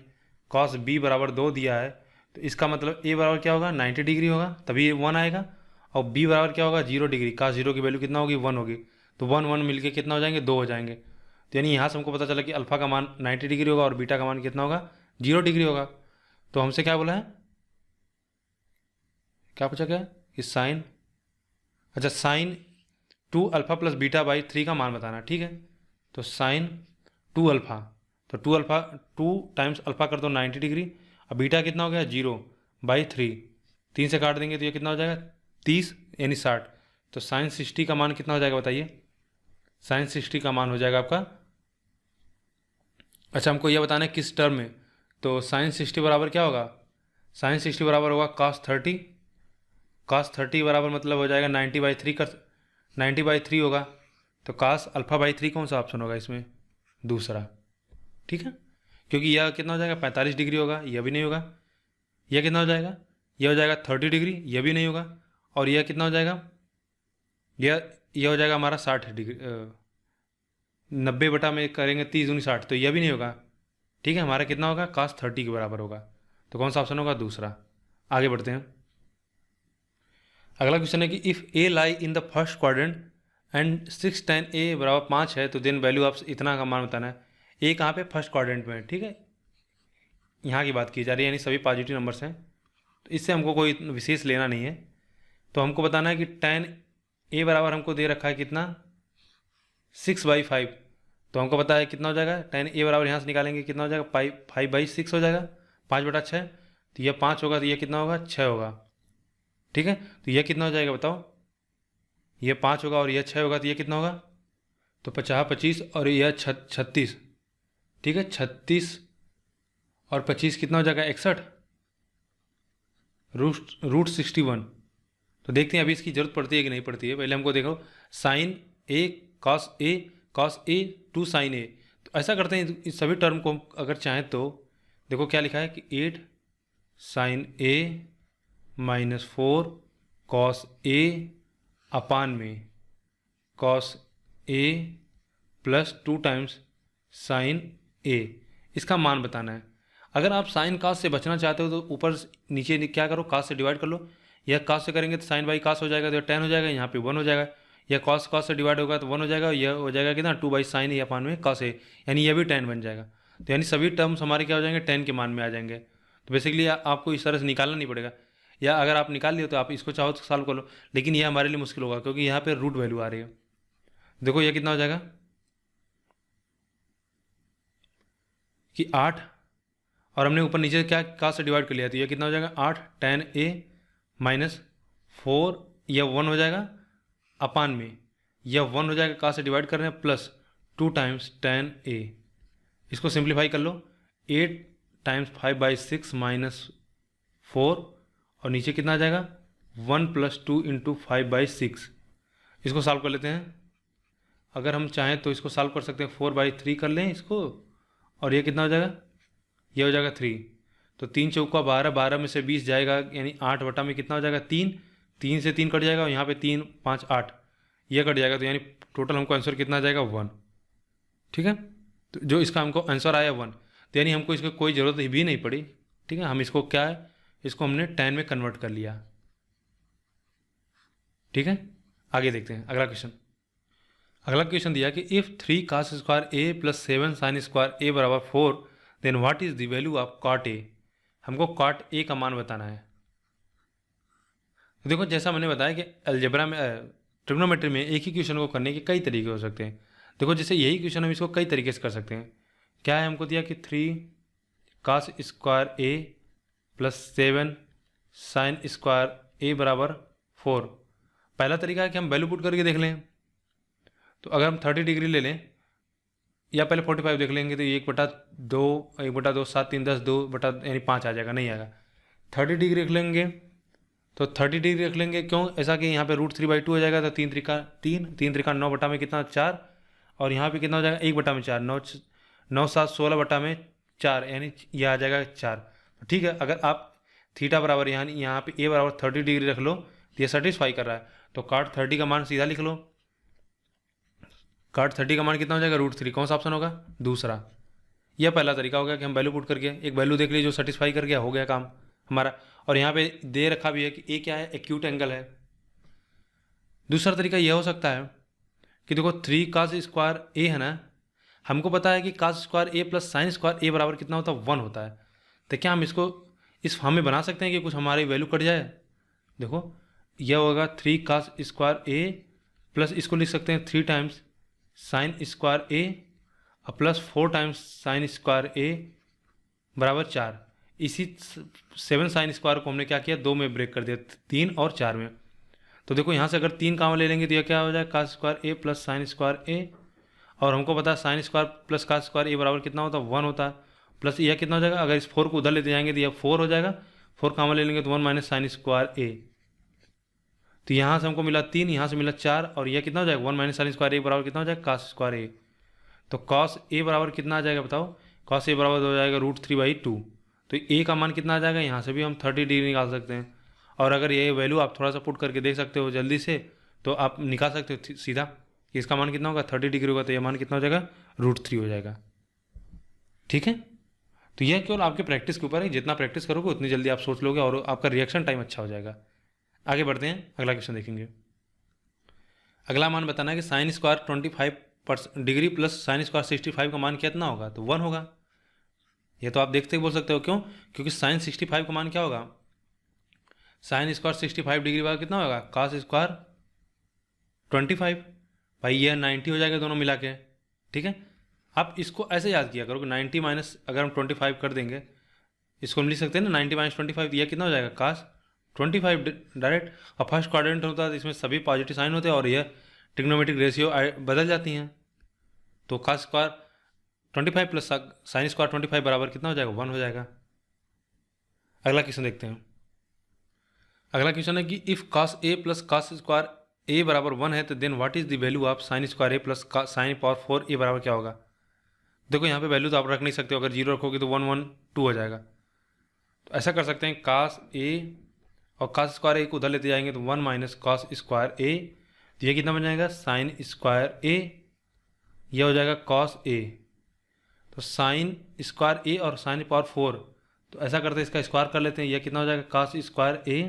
cos b बराबर 2 दिया है, तो इसका मतलब a बराबर क्या होगा 90 डिग्री होगा, तभी 1 आएगा, और b बराबर क्या होगा 0 डिग्री, cos 0 की वैल्यू कितना होगी 1 होगी, तो 1 1 मिलके कितना हो जाएंगे 2 हो जाएंगे। तो यानी यहाँ से हमको पता चला कि अल्फा का मान 90 डिग्री होगा और बीटा का मान कितना होगा 0 डिग्री होगा। तो हमसे क्या बोला है, क्या पूछा गया कि साइन, अच्छा sine 2 alpha plus beta by 3 का मान बताना। ठीक है तो साइन 2 अल्फा, तो 2 अल्फा 2 टाइम्स अल्फा कर दो 90 डिग्री, अब बीटा कितना हो गया 0/3, 3 से काट देंगे तो ये कितना हो जाएगा 30 यानी 60। तो साइन 60 का मान कितना हो जाएगा बताइए, साइन 60 का मान हो जाएगा आपका, अच्छा हमको यह बताना है किस टर्म में, तो साइन 60 बराबर क्या होगा, साइन 60 बराबर होगा cos 30, cos 30 बराबर मतलब हो जाएगा 90/3 कर 90/3 होगा, तो cos अल्फा/3 कौन सा ऑप्शन होगा इसमें, दूसरा। ठीक है क्योंकि यह कितना हो जाएगा 45 डिग्री होगा, यह भी नहीं होगा, यह कितना हो जाएगा, यह हो जाएगा 30 डिग्री, यह भी नहीं होगा, और यह कितना हो जाएगा, यह हो जाएगा हमारा 60 डिग्री, 90 बटा में करेंगे 30 दूनी 60, तो यह भी नहीं होगा। ठीक है हमारा कितना होगा cos 30 के बराबर होगा, तो कौन सा ऑप्शन होगा दूसरा। आगे बढ़ते हैं, अगला क्वेश्चन है कि if A lie in the first quadrant and 6 tan a बराबर 5 है, तो देन वैल्यू ऑफ इतना का मान बताना है। ए कहाँ पे, फर्स्ट क्वाड्रेंट में। ठीक है यहाँ की बात की जा रही है, यानी सभी पॉजिटिव नंबर्स हैं, तो इससे हमको कोई विशेष लेना नहीं है। तो हमको बताना है कि tan ए बराबर हमको दे रखा है कितना 6/5, तो हमको पता है कितना हो जाएगा tan ए बराबर यहाँ से निकालेंगे कितना हो जाएगा 5/6 हो जाएगा, 5/6, तो यह 5 होगा तो यह कितना होगा 6 होगा। ठीक है, तो यह कितना हो जाएगा बताओ, यह 5 होगा और यह 6 होगा तो यह कितना होगा, तो 50 25 और यह 36। ठीक है, 36 और 25 कितना हो जाएगा 61, रूट 61। तो देखते हैं अभी इसकी जरूरत पड़ती है कि नहीं पड़ती है। पहले हमको देखो sine A cos A two sine A, तो ऐसा करते हैं इस सभी टर्म को अगर चाहें तो देखो क्या लिखा है कि 8 साइन ए -4 कॉस ए अपान में cos A plus 2 times sign ए, इसका मान बताना है। अगर आप साइन कास से बचना चाहते हो तो ऊपर नीचे क्या करो, कास से डिवाइड कर लो, या कास से करेंगे तो साइन बाई कास हो जाएगा तो टेन हो जाएगा, यहाँ पे 1 हो जाएगा, या कॉस से डिवाइड होगा तो 1 हो जाएगा, यह हो जाएगा कितना 2/sin ए अपान में कॉस ए, यानी यह भी 10 बन जाएगा। तो यानी सभी टर्म्स हमारे क्या हो जाएंगे 10 के मान में आ जाएंगे। तो बेसिकली आपको इस तरह से निकालना नहीं पड़ेगा, या अगर आप निकाल लियो तो आप इसको चाहो तो सॉल्व कर लो, लेकिन यह हमारे लिए मुश्किल होगा क्योंकि यहाँ पे रूट वैल्यू आ रही है। देखो यह कितना हो जाएगा कि 8, और हमने ऊपर नीचे क्या कास से डिवाइड कर लिया तो यह कितना हो जाएगा 8 tan a -4, यह 1 हो जाएगा अपान में यह 1 हो जाएगा, कास से डिवाइड कर रहे हैं प्लस 2 टाइम्स tan a। इसको सिंप्लीफाई कर लो, 8 टाइम्स 5/6 -4 और नीचे कितना आ जाएगा 1 + 2 × 5/6। इसको सॉल्व कर लेते हैं। अगर हम चाहें तो इसको सॉल्व कर सकते हैं, 4/3 कर लें इसको, और ये कितना हो जाएगा, ये हो जाएगा 3। तो 3 चौका 12, 12 में से 20 जाएगा, यानी 8 बटा में कितना हो जाएगा 3, 3 से 3 कट जाएगा और यहाँ पे 3 5 8 ये कट जाएगा, तो यानी टोटल हमको आंसर कितना आ जाएगा 1। ठीक है, तो जो इसका हमको आंसर आया 1, तो यानी हमको इसकी कोई ज़रूरत भी नहीं पड़ी। ठीक है, हम इसको क्या है, इसको हमने 10 में कन्वर्ट कर लिया। ठीक है, आगे देखते हैं अगला क्वेश्चन। अगला क्वेश्चन दिया कि if 3 cos square A plus 7 sine square A बराबर 4 then what is the value of cot A. हमको कॉट ए का मान बताना है। तो देखो जैसा मैंने बताया कि अलजेब्रा में ट्रिग्नोमेट्री में एक ही क्वेश्चन को करने के कई तरीके हो सकते हैं। देखो जैसे यही क्वेश्चन हम इसको कई तरीके से कर सकते हैं। क्या है, हमको दिया कि 3 cos square A plus 7 sine square A बराबर 4। पहला तरीका है कि हम वैल्यू पुट करके देख लें। तो अगर हम 30 डिग्री ले लें या पहले 45 देख लेंगे तो 1/2 7 3 10 2 बटा यानी 5 आ जाएगा, नहीं आएगा। 30 डिग्री रख लेंगे तो 30 डिग्री रख लेंगे, क्यों ऐसा कि यहाँ पे √3/2 हो जाएगा, तो 3 त्रिका 3 9 बटा में कितना 4, और यहाँ पे कितना हो जाएगा 1/4, 9 7 16 बटा में 4, यानी यह आ जाएगा 4। ठीक है, अगर आप थीटा बराबर यहाँ पे ए बराबर 30 डिग्री रख लो तो ये सेटिस्फाई कर रहा है, तो cot 30 का मान सीधा लिख लो। cot 30 का मान कितना हो जाएगा √3, कौन सा ऑप्शन होगा, दूसरा। यह पहला तरीका हो गया कि हम वैल्यू पुट करके एक वैल्यू देख ली जो सेटिस्फाई कर गया, हो गया काम हमारा। और यहाँ पे दे रखा भी है कि ए क्या है, एक्यूट एंगल है। दूसरा तरीका यह हो सकता है कि देखो 3 cos स्क्वायर ए है ना, हमको पता है कि cos square A plus sine square A बराबर कितना होता है 1 होता है। तो क्या हम इसको इस फॉर्म में बना सकते हैं कि कुछ हमारी वैल्यू कट जाए। देखो यह होगा 3 cos स्क्वायर ए प्लस इसको लिख सकते हैं 3 टाइम्स साइन स्क्वायर ए और plus 4 times sign square A बराबर 4। इसी 7 साइन स्क्वायर को हमने क्या किया, 2 में ब्रेक कर दिया, 3 और 4 में। तो देखो यहाँ से अगर 3 काम ले लेंगे तो यह क्या हो जाएगा cos square A plus sine square A, और हमको पता है sine square plus cos square A बराबर कितना होता है 1 होता है, प्लस यह कितना हो जाएगा, अगर इस 4 को उधर लेते जाएंगे तो यह 4 हो जाएगा, 4 काम ले लेंगे तो 1 - साइन स्क्वायर ए। तो यहाँ से हमको मिला 3, यहाँ से मिला 4, और यह कितना हो जाएगा 1 - साइन स्क्वायर ए बराबर कितना हो जाएगा cos स्क्वायर ए। तो cos ए बराबर कितना आ जाएगा बताओ, cos ए बराबर हो जाएगा √3/2। तो ए का मान कितना आ जाएगा, यहाँ से भी हम 30 डिग्री निकाल सकते हैं। और अगर ये वैल्यू आप थोड़ा सा पुट करके देख सकते हो जल्दी से, तो आप निकाल सकते हो सीधा कि इसका मान कितना होगा, 30 डिग्री होगा तो यह मान कितना हो जाएगा √3 हो जाएगा। ठीक है, तो यह केवल आपके प्रैक्टिस के ऊपर है, जितना प्रैक्टिस करोगे उतनी जल्दी आप सोच लोगे और आपका रिएक्शन टाइम अच्छा हो जाएगा। आगे बढ़ते हैं, अगला क्वेश्चन देखेंगे। अगला मान बताना है कि sine square 25 degree plus sine square 65 का मान कितना होगा, तो 1 होगा। ये तो आप देखते ही बोल सकते हो, क्यों, क्योंकि साइन 65 का मान क्या होगा, साइन स्क्वायर 65 डिग्री वाला कितना होगा cos स्क्वायर 25, भाई यह 90 हो जाएगा दोनों मिला के, ठीक है। आप इसको ऐसे याद किया करो कि 90 माइनस अगर हम 25 कर देंगे, इसको हम लिख सकते हैं ना 90 माइनस 25, यह कितना हो जाएगा cos 25 डायरेक्ट। और फर्स्ट क्वाड्रेंट होता है तो इसमें सभी पॉजिटिव साइन होते हैं और यह ट्रिग्नोमेट्रिक रेशियो बदल जाती हैं। तो cos square 25 plus sine square 25 बराबर कितना हो जाएगा, 1 हो जाएगा। अगला क्वेश्चन देखते हैं। अगला क्वेश्चन है कि if cos a plus cos square a बराबर 1 है तो then what is the value of sine square a plus sine power 4 a बराबर क्या होगा। देखो यहाँ पे वैल्यू तो आप रख नहीं सकते हो, अगर 0 रखोगे तो 1 1 2 हो जाएगा। तो ऐसा कर सकते हैं cos a और cos स्क्वायर a को उधर लेते जाएंगे तो 1 माइनस cos स्क्वायर a, तो ये कितना बन जाएगा साइन स्क्वायर a, यह हो जाएगा cos a। तो साइन स्क्वायर a और साइन पावर 4, तो ऐसा करते हैं इसका स्क्वायर कर लेते हैं, यह कितना हो जाएगा cos स्क्वायर a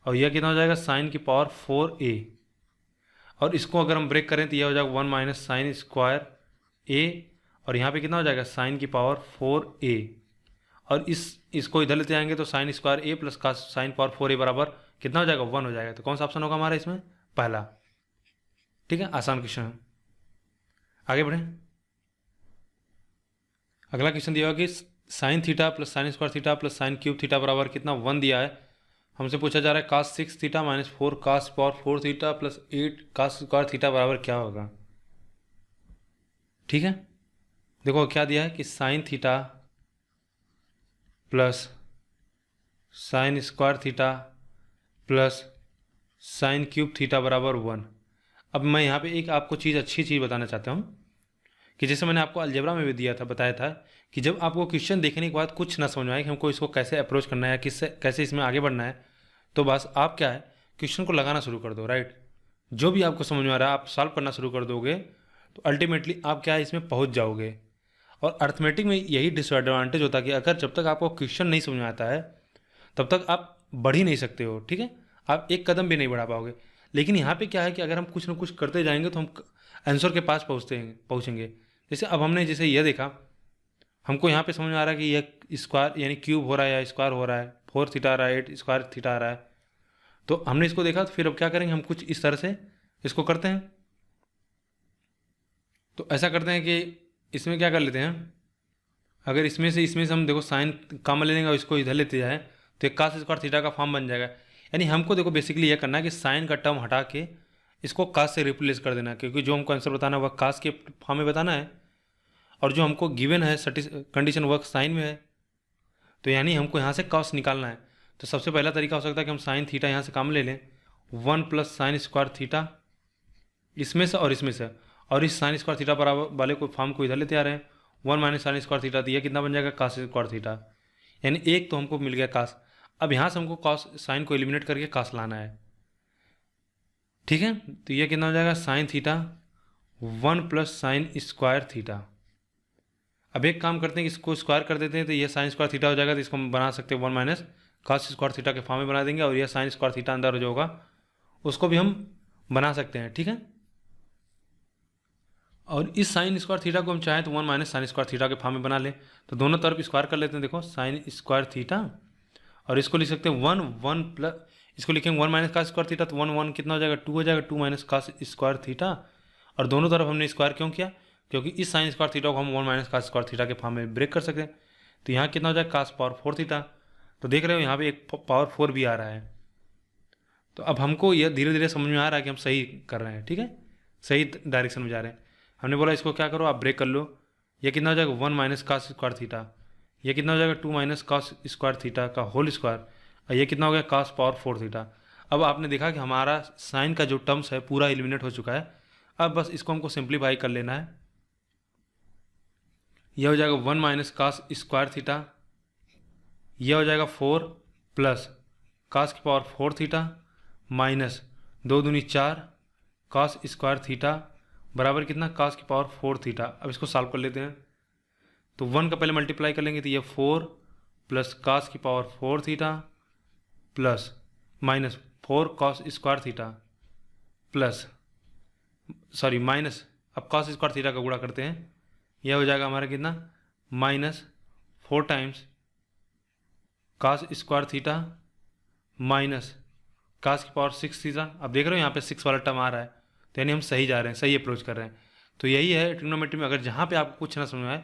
और यह कितना हो जाएगा साइन की पावर 4a। और इसको अगर हम ब्रेक करें तो यह हो जाएगा 1 माइनस साइन स्क्वायर a और यहाँ पे कितना हो जाएगा साइन की पावर 4a। और इसको इधर लेते आएंगे तो साइन स्क्वायर a प्लस का साइन पावर 4a बराबर कितना हो जाएगा 1 हो जाएगा। तो कौन सा ऑप्शन होगा हमारा इसमें, पहला, ठीक है। आसान क्वेश्चन है, आगे बढ़ें। अगला क्वेश्चन दिया हुआ कि sine theta plus sine square theta plus sine cube theta बराबर कितना 1 दिया है। हमसे पूछा जा रहा है cos 6 theta minus 4 cos power 4 theta plus 8 cos square theta बराबर क्या होगा, ठीक है। देखो क्या दिया है कि sine theta plus sine square theta plus sine cube theta बराबर 1। अब मैं यहाँ पे एक आपको अच्छी चीज़ बताना चाहता हूँ कि जैसे मैंने आपको अलजेब्रा में भी दिया था, बताया था कि जब आपको क्वेश्चन देखने के बाद कुछ ना समझ में आए कि हमको इसको कैसे अप्रोच करना है, किससे कैसे इसमें आगे बढ़ना है, तो बस आप क्या है क्वेश्चन को लगाना शुरू कर दो, राइट। जो भी आपको समझ में आ रहा है आप सॉल्व करना शुरू कर दोगे तो अल्टीमेटली आप क्या है इसमें पहुँच जाओगे। और अर्थमेटिक में यही डिसएडवांटेज होता है कि अगर जब तक आपको क्वेश्चन नहीं समझ में आता है तब तक आप बढ़ ही नहीं सकते हो, ठीक है। आप एक कदम भी नहीं बढ़ा पाओगे। लेकिन यहाँ पे क्या है कि अगर हम कुछ ना कुछ करते जाएंगे तो हम आंसर के पास पहुँचेंगे। जैसे अब हमने जैसे यह देखा, हमको यहाँ पे समझ में आ रहा है कि यह स्क्वायर यानी क्यूब हो रहा है या स्क्वायर हो रहा है, 4 थीटा आ रहा है, 8 स्क्वायर थीटा आ रहा है। तो हमने इसको देखा, तो फिर अब क्या करेंगे, हम कुछ इस तरह से इसको करते हैं। तो ऐसा करते हैं कि इसमें क्या कर लेते हैं, अगर इसमें से हम देखो साइन कॉमन ले लेंगे और इसको इधर लेते जाए तो एक cos स्क्वायर थीटा का फॉर्म बन जाएगा। यानी हमको देखो बेसिकली यह करना है कि साइन का टर्म हटा के इसको cos से रिप्लेस कर देना है, क्योंकि जो हमको आंसर बताना है वह cos के फॉर्म में बताना है और जो हमको गिवन है कंडीशन वह साइन में है। तो यानी हमको यहाँ से cos निकालना है। तो सबसे पहला तरीका हो सकता है कि हम साइन थीटा यहाँ से कॉमन ले लें, 1 प्लस साइन स्क्वायर थीटा इसमें से और इसमें से, और इस साइन स्क्वायर थीटा बराबर वाले को फॉर्म को इधर लेते आ रहे हैं, 1 माइनस साइन स्क्वायर थीटा दिया कितना बन जाएगा cos स्क्वायर थीटा। यानी एक तो हमको मिल गया cos। अब यहाँ से हमको cos साइन को एलिमिनेट करके cos लाना है, ठीक है। तो ये कितना हो जाएगा sine theta 1 plus sine square theta. अब एक काम करते हैं कि इसको स्क्वायर कर देते हैं तो ये साइन स्क्वायर थीटा हो जाएगा। तो इसको हम बना सकते हैं 1 माइनस cos स्क्वायर थीटा के फॉर्म में बना देंगे और यह साइन स्क्वायर थीटा अंदर जो होगा उसको भी हम बना सकते हैं, ठीक है। और इस साइन स्क्वायर थीटा को हम चाहें तो 1 माइनस साइन स्क्वायर थीटा के फॉर्म में बना लें। तो दोनों तरफ स्क्वायर कर लेते हैं, देखो साइन स्क्वायर थीटा और इसको लिख सकते हैं 1 प्लस, इसको लिखेंगे 1 माइनस cos स्क्वायर थीटा, तो 1 कितना हो जाएगा 2 हो जाएगा, 2 माइनस cos स्क्वायर थीटा। और दोनों तरफ हमने स्क्वायर क्यों किया, क्योंकि इस साइन स्क्वायर थीटा को हम 1 माइनस cos स्क्वायर थीटा के फॉर्म में ब्रेक कर सकते हैं। तो यहाँ कितना हो जाएगा cos पावर 4 थीटा। तो देख रहे हो यहाँ पे एक पावर 4 भी आ रहा है। तो अब हमको यह धीरे धीरे समझ में आ रहा है कि हम सही कर रहे हैं, ठीक है, सही डायरेक्शन में जा रहे हैं। हमने बोला इसको क्या करो आप ब्रेक कर लो, ये कितना हो जाएगा 1 माइनस cos स्क्वायर थीटा, ये कितना हो जाएगा 2 माइनस cos स्क्वायर थीटा का होल स्क्वायर, और ये कितना हो गया cos पावर 4 थीटा। अब आपने देखा कि हमारा साइन का जो टर्म्स है पूरा एलिमिनेट हो चुका है। अब बस इसको हमको सिंप्लीफाई कर लेना है। यह हो जाएगा 1 माइनस cos स्क्वायर थीटा, यह हो जाएगा 4 प्लस cos की पावर 4 थीटा माइनस 2 दूनी 4 cos स्क्वायर थीटा बराबर कितना cos की पावर 4 थीटा। अब इसको सॉल्व कर लेते हैं। तो 1 का पहले मल्टीप्लाई कर लेंगे तो ये 4 प्लस cos की power 4 theta plus minus 4 cos square theta plus sorry minus, अब cos स्क्वायर थीटा का गुणा करते हैं, यह हो जाएगा हमारा कितना minus 4 times cos square theta minus cos की पावर 6 थीटा। अब देख रहे हो यहाँ पे 6 वाला टर्म आ रहा है, तो यानी हम सही जा रहे हैं, सही अप्रोच कर रहे हैं। तो यही है ट्रिग्नोमेट्री में, अगर जहाँ पे आपको कुछ ना समझ में आए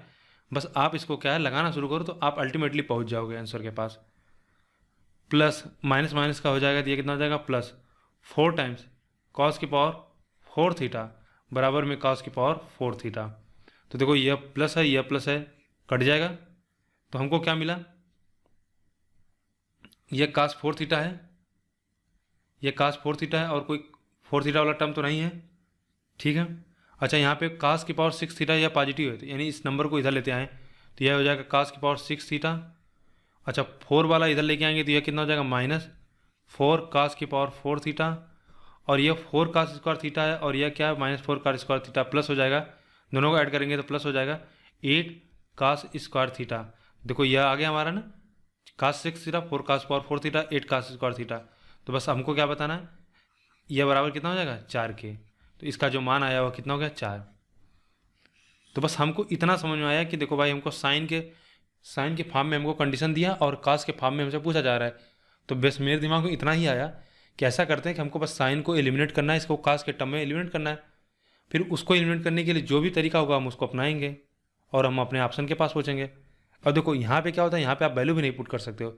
बस आप इसको क्या है लगाना शुरू करो, तो आप अल्टीमेटली पहुँच जाओगे आंसर के पास। प्लस माइनस माइनस का हो जाएगा, तो ये कितना हो जाएगा प्लस 4 टाइम्स कॉस की पावर 4 थीटा बराबर में कॉस की पावर 4 थीटा। तो देखो यह प्लस है, यह प्लस है, कट जाएगा, तो हमको क्या मिला, यह cos 4 थीटा है, यह cos 4 थीटा है, और कोई 4 थीटा वाला टर्म तो नहीं है, ठीक है। अच्छा यहाँ पे cos की पावर 6 थीटा यह पॉजिटिव है, तो यानी इस नंबर को इधर लेते आएँ तो यह हो जाएगा cos की पावर 6 थीटा। अच्छा 4 वाला इधर लेके आएंगे तो यह कितना हो जाएगा माइनस 4 cos की पावर 4 थीटा, और यह 4 cos स्क्वायर थीटा है, और यह क्या है minus 4 cos square theta, plus हो जाएगा, दोनों को ऐड करेंगे तो प्लस हो जाएगा 8 cos स्क्वायर थीटा। देखो यह आ गया हमारा ना, cos 6 theta 4 cos power 4 theta 8 cos square theta. तो बस हमको क्या बताना है, यह बराबर कितना हो जाएगा 4 के। तो इसका जो मान आया वह कितना हो गया 4। तो बस हमको इतना समझ में आया कि देखो भाई हमको साइन के फॉर्म में हमको कंडीशन दिया और cos के फॉर्म में हमसे पूछा जा रहा है। तो बस मेरे दिमाग में इतना ही आया कि ऐसा करते हैं कि हमको बस साइन को एलिमिनेट करना है, इसको cos के टर्म में एलिमिनेट करना है, फिर उसको एलिमिनेट करने के लिए जो भी तरीका होगा हम उसको अपनाएंगे और हम अपने ऑप्शन के पास पहुँचेंगे। और देखो यहाँ पे क्या होता है, यहाँ पे आप वैल्यू भी नहीं पुट कर सकते हो।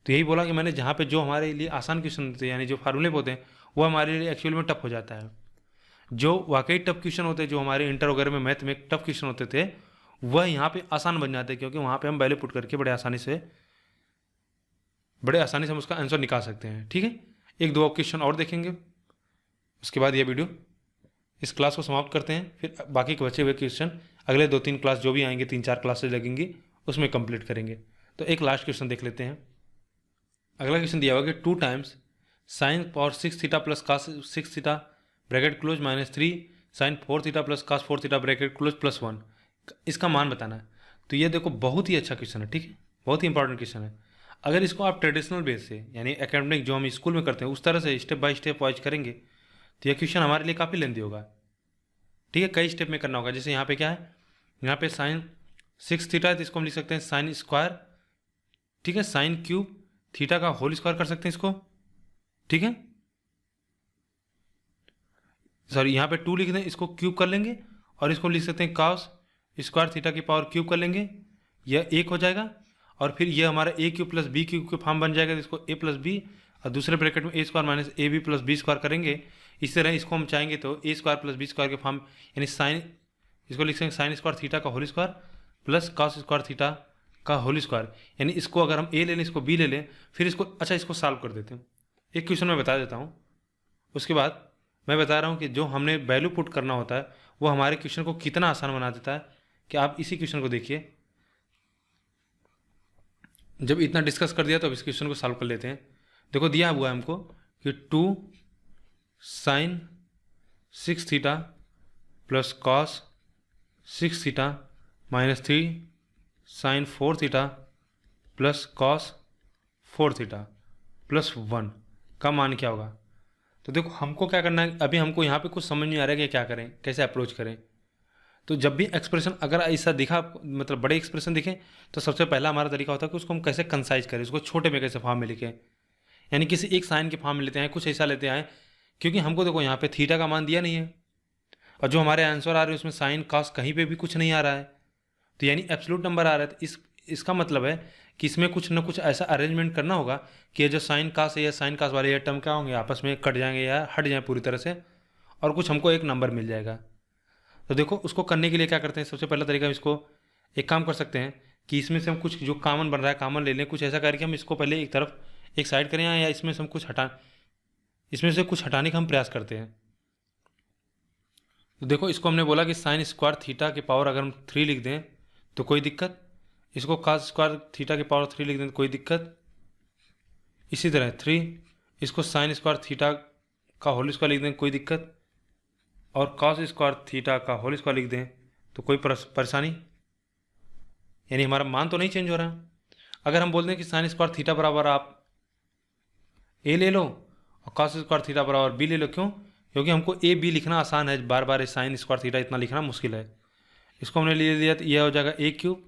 तो यही बोला कि मैंने जहाँ पे जो हमारे लिए आसान क्वेश्चन होते हैं, यानी जो फार्मूले होते हैं, वो हमारे लिए एक्चुअल में टफ हो जाता है। जो वाकई टफ क्वेश्चन होते हैं, जो हमारे इंटर वगैरह में मैथ में टफ क्वेश्चन होते थे, वह यहाँ पे आसान बन जाते हैं, क्योंकि वहाँ पे हम वैल्यू पुट करके बड़े आसानी से हम उसका आंसर निकाल सकते हैं। ठीक है, एक दो क्वेश्चन और देखेंगे, उसके बाद ये वीडियो इस क्लास को समाप्त करते हैं। फिर बाकी के बचे हुए क्वेश्चन अगले 2-3 क्लास जो भी आएंगे, 3-4 क्लासेज लगेंगी, उसमें कंप्लीट करेंगे। तो एक लास्ट क्वेश्चन देख लेते हैं। अगला क्वेश्चन दिया हुआ कि 2 times sine power 6 theta plus cos 6 theta bracket close minus 3 sine 4 theta plus cos 4 theta bracket close plus 1, इसका मान बताना है। तो ये देखो बहुत ही अच्छा क्वेश्चन है, ठीक है, बहुत ही इंपॉर्टेंट क्वेश्चन है। अगर इसको आप ट्रेडिशनल बेस से, यानी एकेडमिक जो हम स्कूल में करते हैं, उस तरह से स्टेप बाय स्टेप वाइज करेंगे तो यह क्वेश्चन हमारे लिए काफ़ी लेंदी होगा। ठीक है, कई स्टेप में करना होगा। जैसे यहाँ पे क्या है, यहाँ पे साइन 6 थीटा है, तो इसको हम लिख सकते हैं साइन स्क्वायर, ठीक है, साइन क्यूब थीटा का होल स्क्वायर कर सकते हैं इसको, ठीक है, सॉरी यहाँ पे 2 लिख दें, इसको क्यूब कर लेंगे, और इसको लिख सकते हैं cos स्क्वायर थीटा की पावर क्यूब कर लेंगे, यह 1 हो जाएगा, और फिर यह हमारा ए क्यूब प्लस बी क्यूब के फॉर्म बन जाएगा, तो इसको ए प्लस बी और दूसरे ब्रैकेट में A square minus A B plus B square करेंगे। इस तरह इसको हम चाहेंगे तो A square plus B square के फॉर्म, यानी साइन, इसको लिख सकते साइन स्क्वायर थीटा का whole square plus cos square theta का होल स्क्वायर, यानी इसको अगर हम ए ले लें, इसको बी ले लें, फिर इसको, अच्छा इसको सॉल्व कर देते हैं। एक क्वेश्चन मैं बता देता हूँ, उसके बाद मैं बता रहा हूँ कि जो हमने वैल्यू पुट करना होता है वो हमारे क्वेश्चन को कितना आसान बना देता है। कि आप इसी क्वेश्चन को देखिए, जब इतना डिस्कस कर दिया तो अब इस क्वेश्चन को सॉल्व कर लेते हैं। देखो दिया हुआ है हमको कि 2 sine 6 theta plus cos 6 theta minus 3 sine 4 theta plus cos 4 theta plus 1 का मान क्या होगा। तो देखो हमको क्या करना है, अभी हमको यहाँ पे कुछ समझ नहीं आ रहा है कि क्या करें, कैसे अप्रोच करें। तो जब भी एक्सप्रेशन अगर ऐसा दिखा, मतलब बड़े एक्सप्रेशन दिखे, तो सबसे पहला हमारा तरीका होता है कि उसको हम कैसे कंसाइज करें, उसको छोटे में कैसे फॉर्म में लिखें, यानी किसी एक साइन के फॉर्म में लेते हैं, कुछ ऐसा लेते हैं, क्योंकि हमको देखो यहाँ पे थीटा का मान दिया नहीं है, और जो हमारे आंसर आ रहे हैं उसमें साइन cos कहीं पे भी कुछ नहीं आ रहा है, तो यानी एब्सोल्यूट नंबर आ रहा है। तो इसका मतलब है कि इसमें कुछ ना कुछ ऐसा अरेंजमेंट करना होगा कि ये जो साइन cos है या साइन cos वाले ये टर्म क्या होंगे, आपस में कट जाएंगे या हट जाएँ पूरी तरह से, और कुछ हमको एक नंबर मिल जाएगा। तो देखो उसको करने के लिए क्या करते हैं, सबसे पहला तरीका, इसको एक काम कर सकते हैं कि इसमें से हम कुछ जो कॉमन बन रहा है कॉमन ले लें, कुछ ऐसा करके हम इसको पहले एक तरफ एक साइड करें, या इसमें से हम इसमें से कुछ हटाने का हम प्रयास करते हैं। तो देखो इसको हमने बोला कि साइन स्क्वायर थीटा की पावर अगर हम 3 लिख दें तो कोई दिक्कत, इसको cos स्क्वायर थीटा की पावर 3 लिख दें तो कोई दिक्कत, इसी तरह 3 इसको साइन स्क्वायर थीटा का होल स्क्वायर लिख दें कोई दिक्कत, और cos स्क्वायर थीटा का होल स्क्वायर लिख दें तो कोई परेशानी, यानी हमारा मान तो नहीं चेंज हो रहा है। अगर हम बोल दें कि साइन स्क्वायर थीटा बराबर आप ए ले लो और cos स्क्वायर थीटा बराबर बी ले लो, क्यों, क्योंकि हमको ए बी लिखना आसान है, बार बार साइन स्क्वायर थीटा इतना लिखना मुश्किल है। इसको हमने ले लिया तो यह हो जाएगा A cube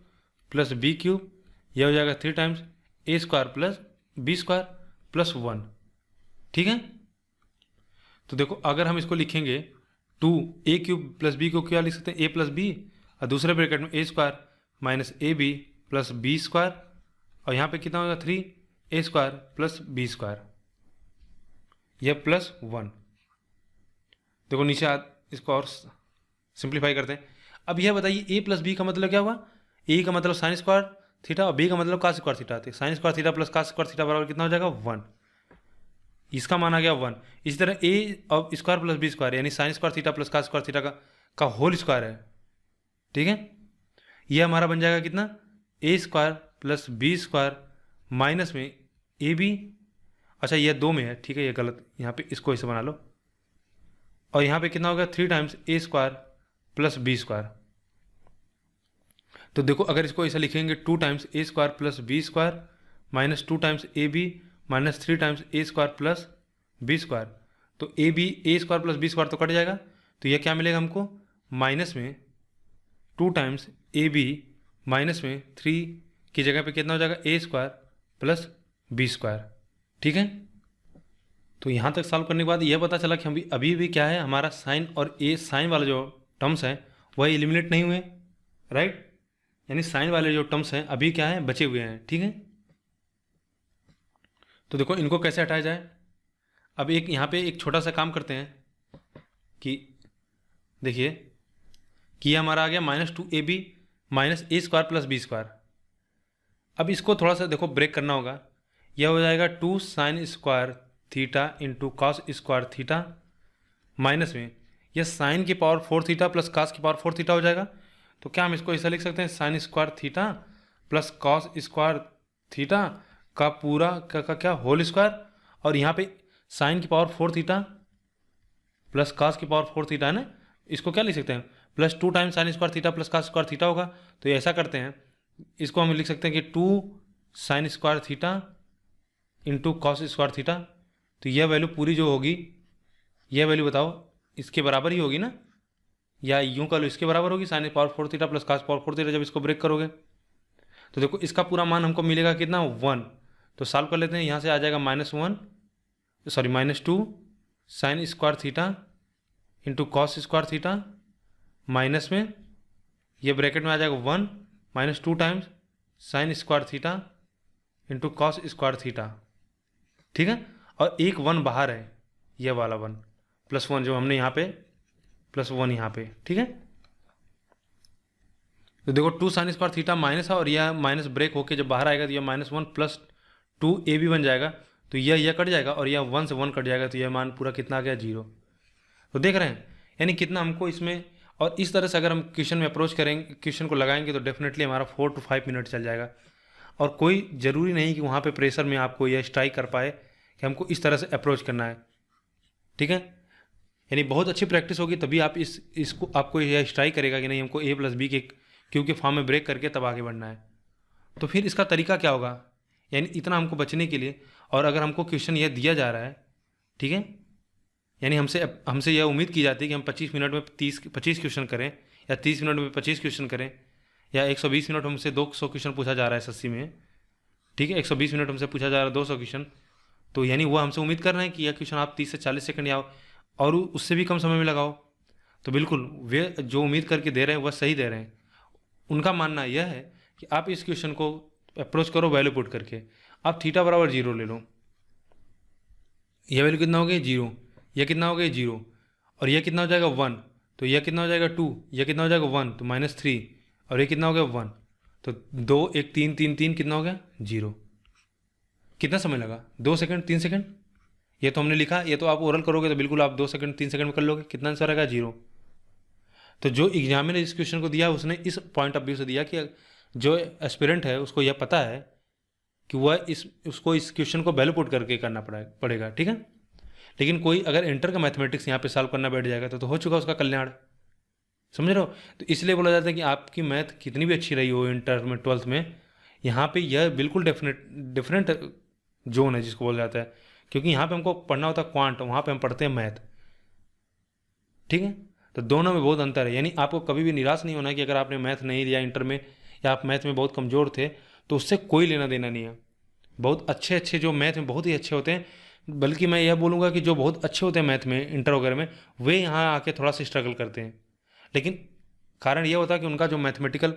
plus B cube, यह हो जाएगा 3 times A square plus B square plus 1। ठीक है। तो देखो अगर हम इसको लिखेंगे 2a³ प्लस b को क्या लिख सकते हैं, a प्लस बी, और दूसरे ब्रैकेट में a² minus ab plus b², और यहाँ पे कितना होगा 3a² प्लस b², यह प्लस 1। देखो नीचे इसको और सिंप्लीफाई करते हैं। अब यह बताइए a प्लस बी का मतलब क्या हुआ, a का मतलब साइन स्क्वायर थीटा और b का मतलब कॉस स्क्वायर थीटा। तो sign square theta plus cos square theta बराबर कितना हो जाएगा 1, इसका मान आ गया 1। इसी तरह a और स्क्वायर प्लस बी स्क्वायर यानी sign square theta plus cos square theta का होल स्क्वायर है, ठीक है। यह हमारा बन जाएगा कितना, a² प्लस b² माइनस में ab, अच्छा यह 2 में है, ठीक है, ये गलत, यहाँ पे इसको ऐसे बना लो, और यहाँ पे कितना होगा 3 टाइम्स a² प्लस b²। तो देखो अगर इसको ऐसा लिखेंगे 2 times a² plus b² minus 2 times ab minus 3 times a² plus b², तो a² प्लस b² तो कट जाएगा, तो यह क्या मिलेगा हमको, माइनस में 2 टाइम्स ab माइनस में 3 की जगह पे कितना हो जाएगा a² प्लस b², ठीक है। तो यहाँ तक सॉल्व करने के बाद यह पता चला कि हम अभी भी क्या है, हमारा साइन और ए साइन वाला जो टर्म्स हैं वह एलिमिनेट नहीं हुए, राइट, यानी साइन वाले जो टर्म्स हैं अभी क्या है, बचे हुए हैं, ठीक है। तो देखो इनको कैसे हटाया जाए। अब एक यहाँ पे एक छोटा सा काम करते हैं कि देखिए कि यह हमारा आ गया -2ab minus a² plus b²। अब इसको थोड़ा सा देखो ब्रेक करना होगा, यह हो जाएगा 2 sign square theta into cos square theta minus में यह साइन की पावर 4 थीटा प्लस कॉस की पावर 4 थीटा हो जाएगा। तो क्या हम इसको ऐसा लिख सकते हैं, sign square theta plus cos square theta का पूरा का क्या होल स्क्वायर, और यहाँ पे साइन की पावर 4 थीटा प्लस कॉस की पावर 4 थीटा है ना, इसको क्या लिख सकते हैं plus 2 times sign square theta plus cos square theta होगा। तो ये ऐसा करते हैं, इसको हम लिख सकते हैं कि 2 sign square theta into cos square theta. तो यह वैल्यू पूरी जो होगी, यह वैल्यू बताओ इसके बराबर ही होगी ना, या यूं कर लो इसके बराबर होगी sign power 4 theta plus cos power 4 theta जब इसको ब्रेक करोगे। तो देखो इसका पूरा मान हमको मिलेगा कितना 1। तो सॉल्व कर लेते हैं, यहाँ से आ जाएगा -2 sign square theta into cos square theta minus में ये ब्रैकेट में आ जाएगा 1 -2 times sign square theta into cos square theta, ठीक है। और एक 1 बाहर है, यह वाला 1 +1 जो हमने यहाँ पे +1 यहाँ पे, ठीक है। तो देखो 2 साइन स्क्वायर थीटा माइनस है और यह माइनस ब्रेक होके जब बाहर आएगा तो यह -1 प्लस 2ab बन जाएगा। तो यह कट जाएगा और यह 1 से 1 कट जाएगा, तो यह मान पूरा कितना आ गया 0। तो देख रहे हैं यानी कितना हमको इसमें, और इस तरह से अगर हम क्वेश्चन में अप्रोच करेंगे, क्वेश्चन को लगाएंगे, तो डेफिनेटली हमारा 4 to 5 मिनट चल जाएगा। और कोई ज़रूरी नहीं कि वहाँ पे प्रेशर में आपको यह स्ट्राइक कर पाए कि हमको इस तरह से अप्रोच करना है, ठीक है। यानी बहुत अच्छी प्रैक्टिस होगी तभी आप इसको आपको यह स्ट्राइक करेगा कि नहीं हमको a प्लस बी के क्यू के फॉर्म में ब्रेक करके तब आगे बढ़ना है। तो फिर इसका तरीका क्या होगा, यानी इतना हमको बचने के लिए, और अगर हमको क्वेश्चन यह दिया जा रहा है, ठीक है, यानी हमसे यह उम्मीद की जाती है कि हम 25 मिनट में 25 क्वेश्चन करें, या 30 मिनट में 25 क्वेश्चन करें, या 120 मिनट हमसे 200 क्वेश्चन पूछा जा रहा है SSC में, ठीक है, 120 मिनट हमसे पूछा जा रहा है 200 क्वेश्चन। तो यानी वो हमसे उम्मीद कर रहे हैं कि यह क्वेश्चन आप 30 से 40 सेकंड या और उससे भी कम समय में लगाओ। तो बिल्कुल वे जो उम्मीद करके दे रहे हैं वह सही दे रहे हैं। उनका मानना यह है कि आप इस क्वेश्चन को अप्रोच करो वैल्यू पुट करके। आप थीटा बराबर 0 ले लो, यह वैल्यू कितना हो गई 0, यह कितना हो गई 0, और यह कितना हो जाएगा 1, तो यह कितना हो जाएगा 2, यह कितना हो जाएगा 1, तो -3, और यह कितना हो गया 1, तो 2 1 3 3 3 कितना हो गया 0। कितना समय लगा 2 सेकंड 3 सेकंड, ये तो हमने लिखा, ये तो आप ओरल करोगे तो बिल्कुल आप 2 सेकंड 3 सेकंड में कर लोगे। कितना आंसर आएगा 0। तो जो एग्जामिनर इस क्वेश्चन को दिया उसने इस पॉइंट ऑफ व्यू से दिया कि जो एस्पिरेंट है उसको यह पता है कि वह उसको इस क्वेश्चन को वैल्यू पुट करके करना पड़ेगा, ठीक है। लेकिन कोई अगर इंटर का मैथमेटिक्स यहाँ पे सॉल्व करना बैठ जाएगा तो हो चुका उसका कल्याण, समझ रहे हो। तो इसलिए बोला जाता है कि आपकी मैथ कितनी भी अच्छी रही हो इंटर में 12th में, यहाँ पे यह बिल्कुल डिफरेंट जोन है जिसको बोला जाता है, क्योंकि यहाँ पे हमको पढ़ना होता है क्वांट, वहाँ पे हम पढ़ते हैं मैथ, ठीक है। तो दोनों में बहुत अंतर है। यानी आपको कभी भी निराश नहीं होना है कि अगर आपने मैथ नहीं लिया इंटर में, या आप मैथ में बहुत कमज़ोर थे, तो उससे कोई लेना देना नहीं है। बहुत अच्छे जो मैथ में बहुत ही अच्छे होते हैं, बल्कि मैं यह बोलूँगा कि जो बहुत अच्छे होते हैं मैथ में, इंटर वगैरह में, वे यहाँ आके थोड़ा सा स्ट्रगल करते हैं। लेकिन कारण यह होता है कि उनका जो मैथमेटिकल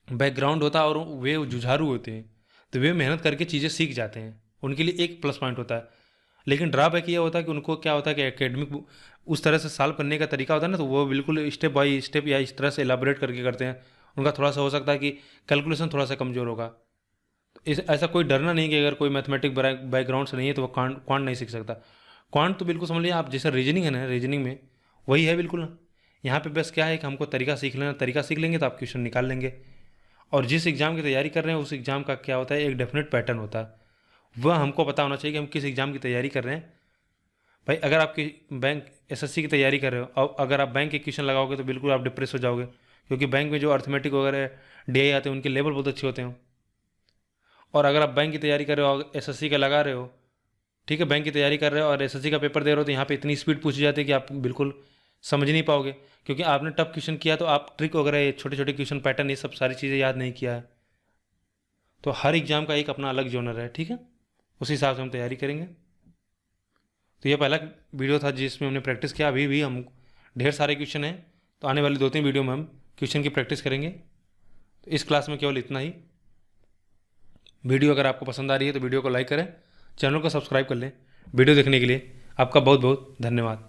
बैकग्राउंड होता है और वे जुझारू होते हैं, तो वे मेहनत करके चीज़ें सीख जाते हैं, उनके लिए एक प्लस पॉइंट होता है। लेकिन ड्रॉबैक ये होता है कि उनको क्या होता है कि एकेडमिक उस तरह से सॉल्व करने का तरीका होता है ना, तो वो बिल्कुल स्टेप बाय स्टेप या इस तरह से एलाबोरेट करके करते हैं। उनका थोड़ा सा हो सकता है कि कैलकुलेशन थोड़ा सा कमज़ोर होगा। तो ऐसा कोई डरना नहीं कि अगर कोई मैथमेटिक बैकग्राउंड से नहीं है तो वो क्वांट नहीं सीख सकता। क्वांट तो बिल्कुल समझ लीजिए आप, जैसे रीजनिंग है ना, रीजनिंग में वही है बिल्कुल ना। यहाँ पे बस क्या है कि हमको तरीका सीख लेना, तरीका सीख लेंगे तो आप क्वेश्चन निकाल लेंगे। और जिस एग्ज़ाम की तैयारी कर रहे हैं उस एग्ज़ाम का क्या होता है, एक डेफिनेट पैटर्न होता है। वह हमको पता होना चाहिए कि हम किस एग्ज़ाम की तैयारी कर रहे हैं। भाई अगर आपकी बैंक एसएससी की तैयारी कर रहे हो और अगर आप बैंक के क्वेश्चन लगाओगे तो बिल्कुल आप डिप्रेस हो जाओगे, क्योंकि बैंक में जो अर्थमेटिक वगैरह डीआई आते हैं उनके लेवल बहुत अच्छे होते हैं। और अगर आप बैंक की तैयारी कर रहे हो और एसएससी का लगा रहे हो, ठीक है, बैंक की तैयारी कर रहे हो और एसएससी का पेपर दे रहे हो, तो यहाँ पे इतनी स्पीड पूछी जाती है कि आप बिल्कुल समझ नहीं पाओगे, क्योंकि आपने टफ क्वेश्चन किया तो आप ट्रिक वगैरह छोटे छोटे क्वेश्चन पैटर्न ये सब सारी चीज़ें याद नहीं किया है। तो हर एग्ज़ाम का एक अपना अलग जोनर है, ठीक है, उसी हिसाब से हम तैयारी करेंगे। तो ये पहला वीडियो था जिसमें हमने प्रैक्टिस किया। अभी भी हम ढेर सारे क्वेश्चन हैं, तो आने वाली 2-3 वीडियो में हम क्वेश्चन की प्रैक्टिस करेंगे। तो इस क्लास में केवल इतना ही। वीडियो अगर आपको पसंद आ रही है तो वीडियो को लाइक करें, चैनल को सब्सक्राइब कर लें। वीडियो देखने के लिए आपका बहुत बहुत धन्यवाद।